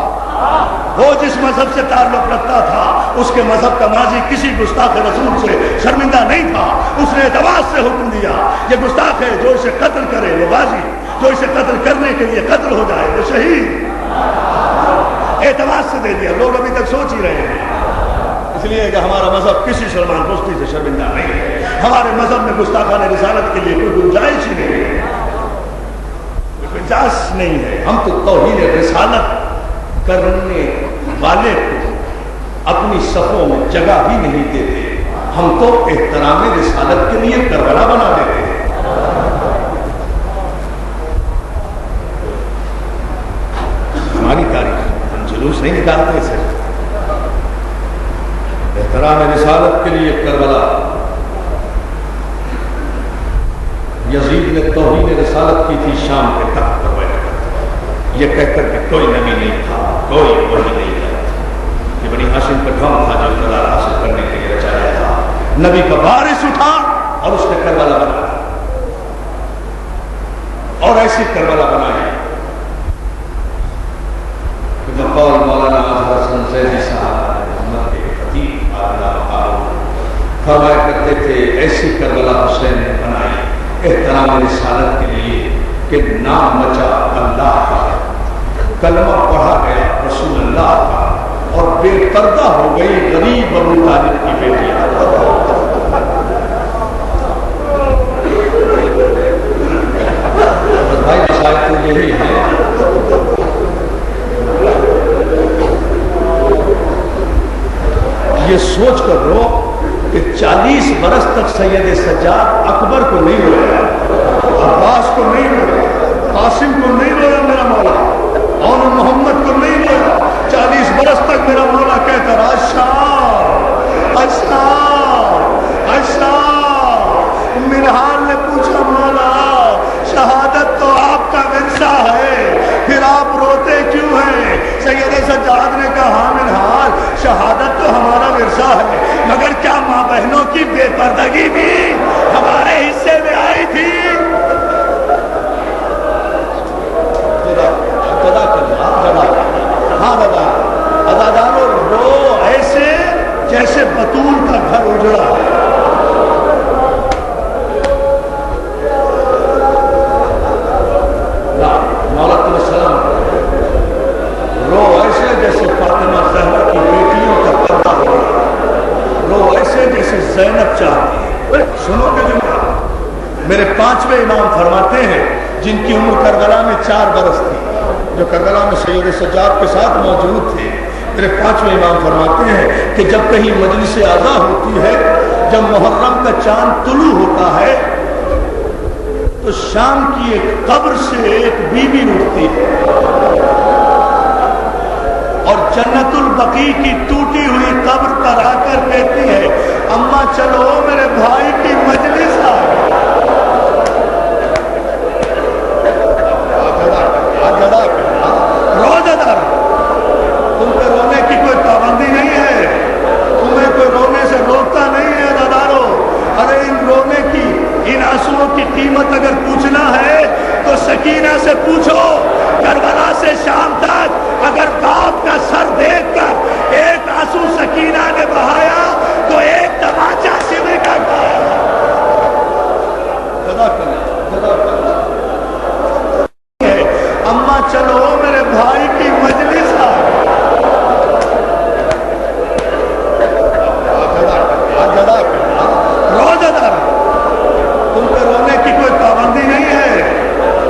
وہ جس مذہب سے تعلق رکھتا تھا, اس کے مذہب کا ماضی کسی گستاخ رسول سے شرمندہ نہیں تھا. اس نے اعتماد سے حکم دیا یہ گستاخ ہے, جو اسے قتل کرے وہ غازی, جو اسے قتل کرنے کے لیے قتل ہو جائے وہ شہید. اعتماد سے دے دیا. لوگ ابھی تک سوچ ہی رہے ہیں, اس لیے کہ ہمارا مذہب کسی سلمان رشدی سے شرمندہ نہیں ہے. ہمارے مذہب میں گستاخانہ رسالت کے لیے کوئی گنجائش ہی نہیں ہے, اجازت نہیں ہے. ہم تو توہین رسالت کرنے والے کو اپنی صفوں میں جگہ بھی نہیں دیتے. ہم تو احترام رسالت کے لیے کربلا بنا دیتے ہیں. ہماری تاریخ ہم جلوس نہیں نکالتے سے. احترام رسالت کے لیے کربلا. یزید نے توہین رسالت کی تھی شام کے تخت پر بیٹھ کر, یہ کہہ کر کہ کوئی نبی نہیں تھا, کوئی وحی نہیں تھا. یہ بنی ہاشم کا ڈھنگ تھا جو اقتدار حاصل کرنے کے لیے رچایا تھا. نبی کا وارث اٹھا اور اس نے کربلا بنایا, اور ایسی کربلا بنائی کہ بقول مولانا اظہر حسن زیدی صاحب محمد کے خطیب فرمایا کرتے تھے, ایسی کربلا حسین نے بنائی احترام رسالت کے لیے کہ نام مچا اللہ کا، کلمہ پڑھا گیا رسول اللہ کا، اور بے پردہ ہو گئی غریب ابو طالب کی بیٹیاں۔ بھائی مسائل تو یہی ہے، یہ سوچ کر رو کہ 40 برس تک سید سجاد اکبر کو نہیں رویا، عباس کو نہیں رویا، قاسم کو نہیں رویا میرا مولا، اور محمد کو نہیں رویا۔ 40 برس تک میرا مولا کہتا رہا اشار اشار اشار۔ منہال نے پوچھا مولا شہادت تو آپ کا ورثہ ہے، پھر آپ روتے کیوں ہیں؟ سید سجاد نے کہا ہاں منہال، شہادت تو ہمارا ورثہ ہے، مگر کیا ماں بہنوں کی بے پردگی بھی ہمارے حصے میں آئی تھی؟ ہاں دادا ادادارو رو ایسے جیسے بطول کا گھر اجڑا ہے۔ مولا تمہیں سلام، رو ایسے جیسے فاطمہ زہرا کی بیٹیوں کا پردہ ہو رہا، رو ایسے جیسے زینب چاہتی ہے۔ سنو گے جملہ، میرے 5ویں امام فرماتے ہیں جن کی عمر کربلا میں 4 برس تھی، جو کربلا میں سید سجاد کے ساتھ موجود تھے، میرے 5ویں امام فرماتے ہیں کہ جب کہیں مجلس اعزا ہوتی ہے، جب محرم کا چاند طلوع ہوتا ہے تو شام کی ایک قبر سے ایک بیوی اٹھتی ہے اور جنت البقیع کی ٹوٹی ہوئی قبر پر آ کر کہتی ہے اماں چلو میرے بھائی کی مجلس آ تم پہ رونے کی کوئی پابندی نہیں ہے، تمہیں کوئی رونے سے روکتا نہیں ہے دادارو۔ ارے ان رونے کی، ان آنسوؤں کی قیمت اگر پوچھنا ہے تو سکینہ سے پوچھو۔ کربلا سے شام تک اگر باپ کا سر دیکھ کر ایک آنسو سکینہ نے بہایا تو ایک تماچا سمر کا کھایا۔ اماں چلو میرے بھائی کی مجلس آ تم پہ رونے کی کوئی پابندی نہیں ہے،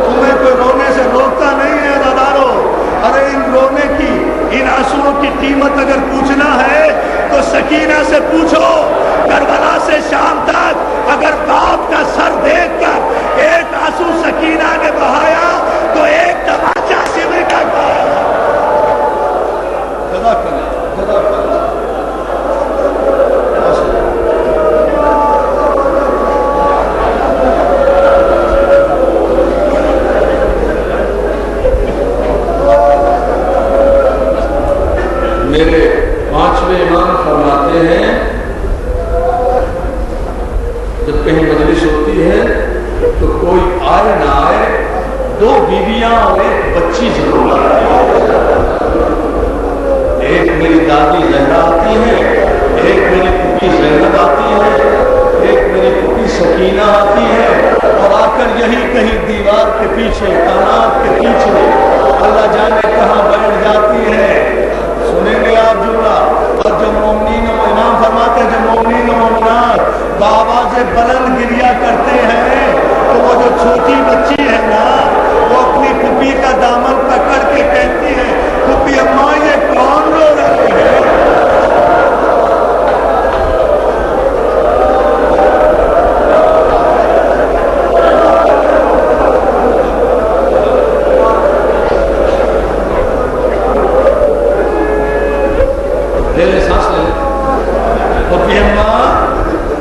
تمہیں کوئی رونے سے روکتا نہیں ہے دادارو۔ ارے ان رونے کی، ان آنسوؤں کی قیمت اگر پوچھنا ہے تو سکینہ سے پوچھو۔ کربلا سے شام تک اگر باپ کا سر دیکھ کر ایک آنسو سکینہ نے بہایا تو ایک تماچا سمر کا کھایا۔ میرے 5ویں امام فرماتے ہیں جب کہیں مجلس ہوتی ہے تو کوئی آئے نہ آئے، 2 بیویاں اور ایک بچی ضرور آتی ہے۔ ایک میری دادی زہرا آتی ہے، ایک میری پھوپھی زینب آتی ہے، ایک میری پھوپھی سکینہ آتی ہے، اور آ کر یہی کہیں دیوار کے پیچھے، کانات کے پیچھے اللہ جانے کہاں بیٹھ جاتی ہے۔ سنیں گے آپ جملہ، اور جو مومنین و امام فرماتے ہیں جو مومنین و مومنات بآواز بلند گریا کرتے ہیں تو وہ جو چھوٹی بچی ہے نا وہ اپنی پھوپھی کا دامن پکڑ کے کہتی ہے پھوپھی اماں یہ کون رو رہی ہے؟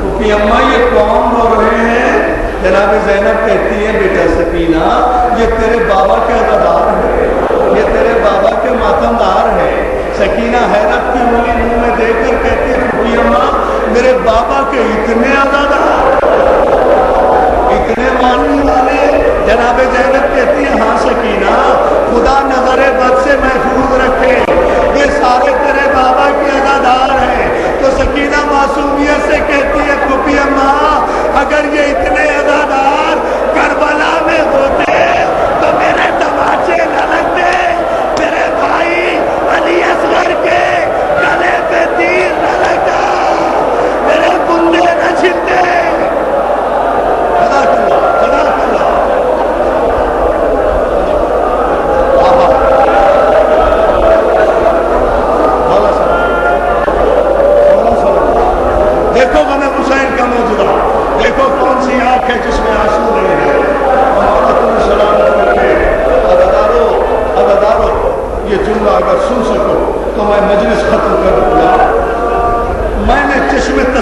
پھوپھی اماں یہ کون رو رہے ہیں؟ جناب زینب کہتی ہے بیٹا سکینہ یہ تیرے بابا کے عزادار ہیں، یہ تیرے بابا کے ماتمدار ہیں۔ سکینہ حیرت کی انگلی منہ میں دے کر کہتی ہے پھوپھی اماں میرے بابا کے اتنے عزادار، اتنے ماننے والے؟ جناب زینب کہتی ہے ہاں سکینہ خدا نظر بد سے محفوظ رکھے، یہ سارے تیرے بابا کے عزادار ہیں۔ تو سکینہ معصومیت سے کہتی ہے پھوپھی اماں اگر یہ اتنے عزادار کربلا میں ہوتے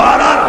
12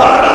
12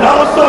900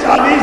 40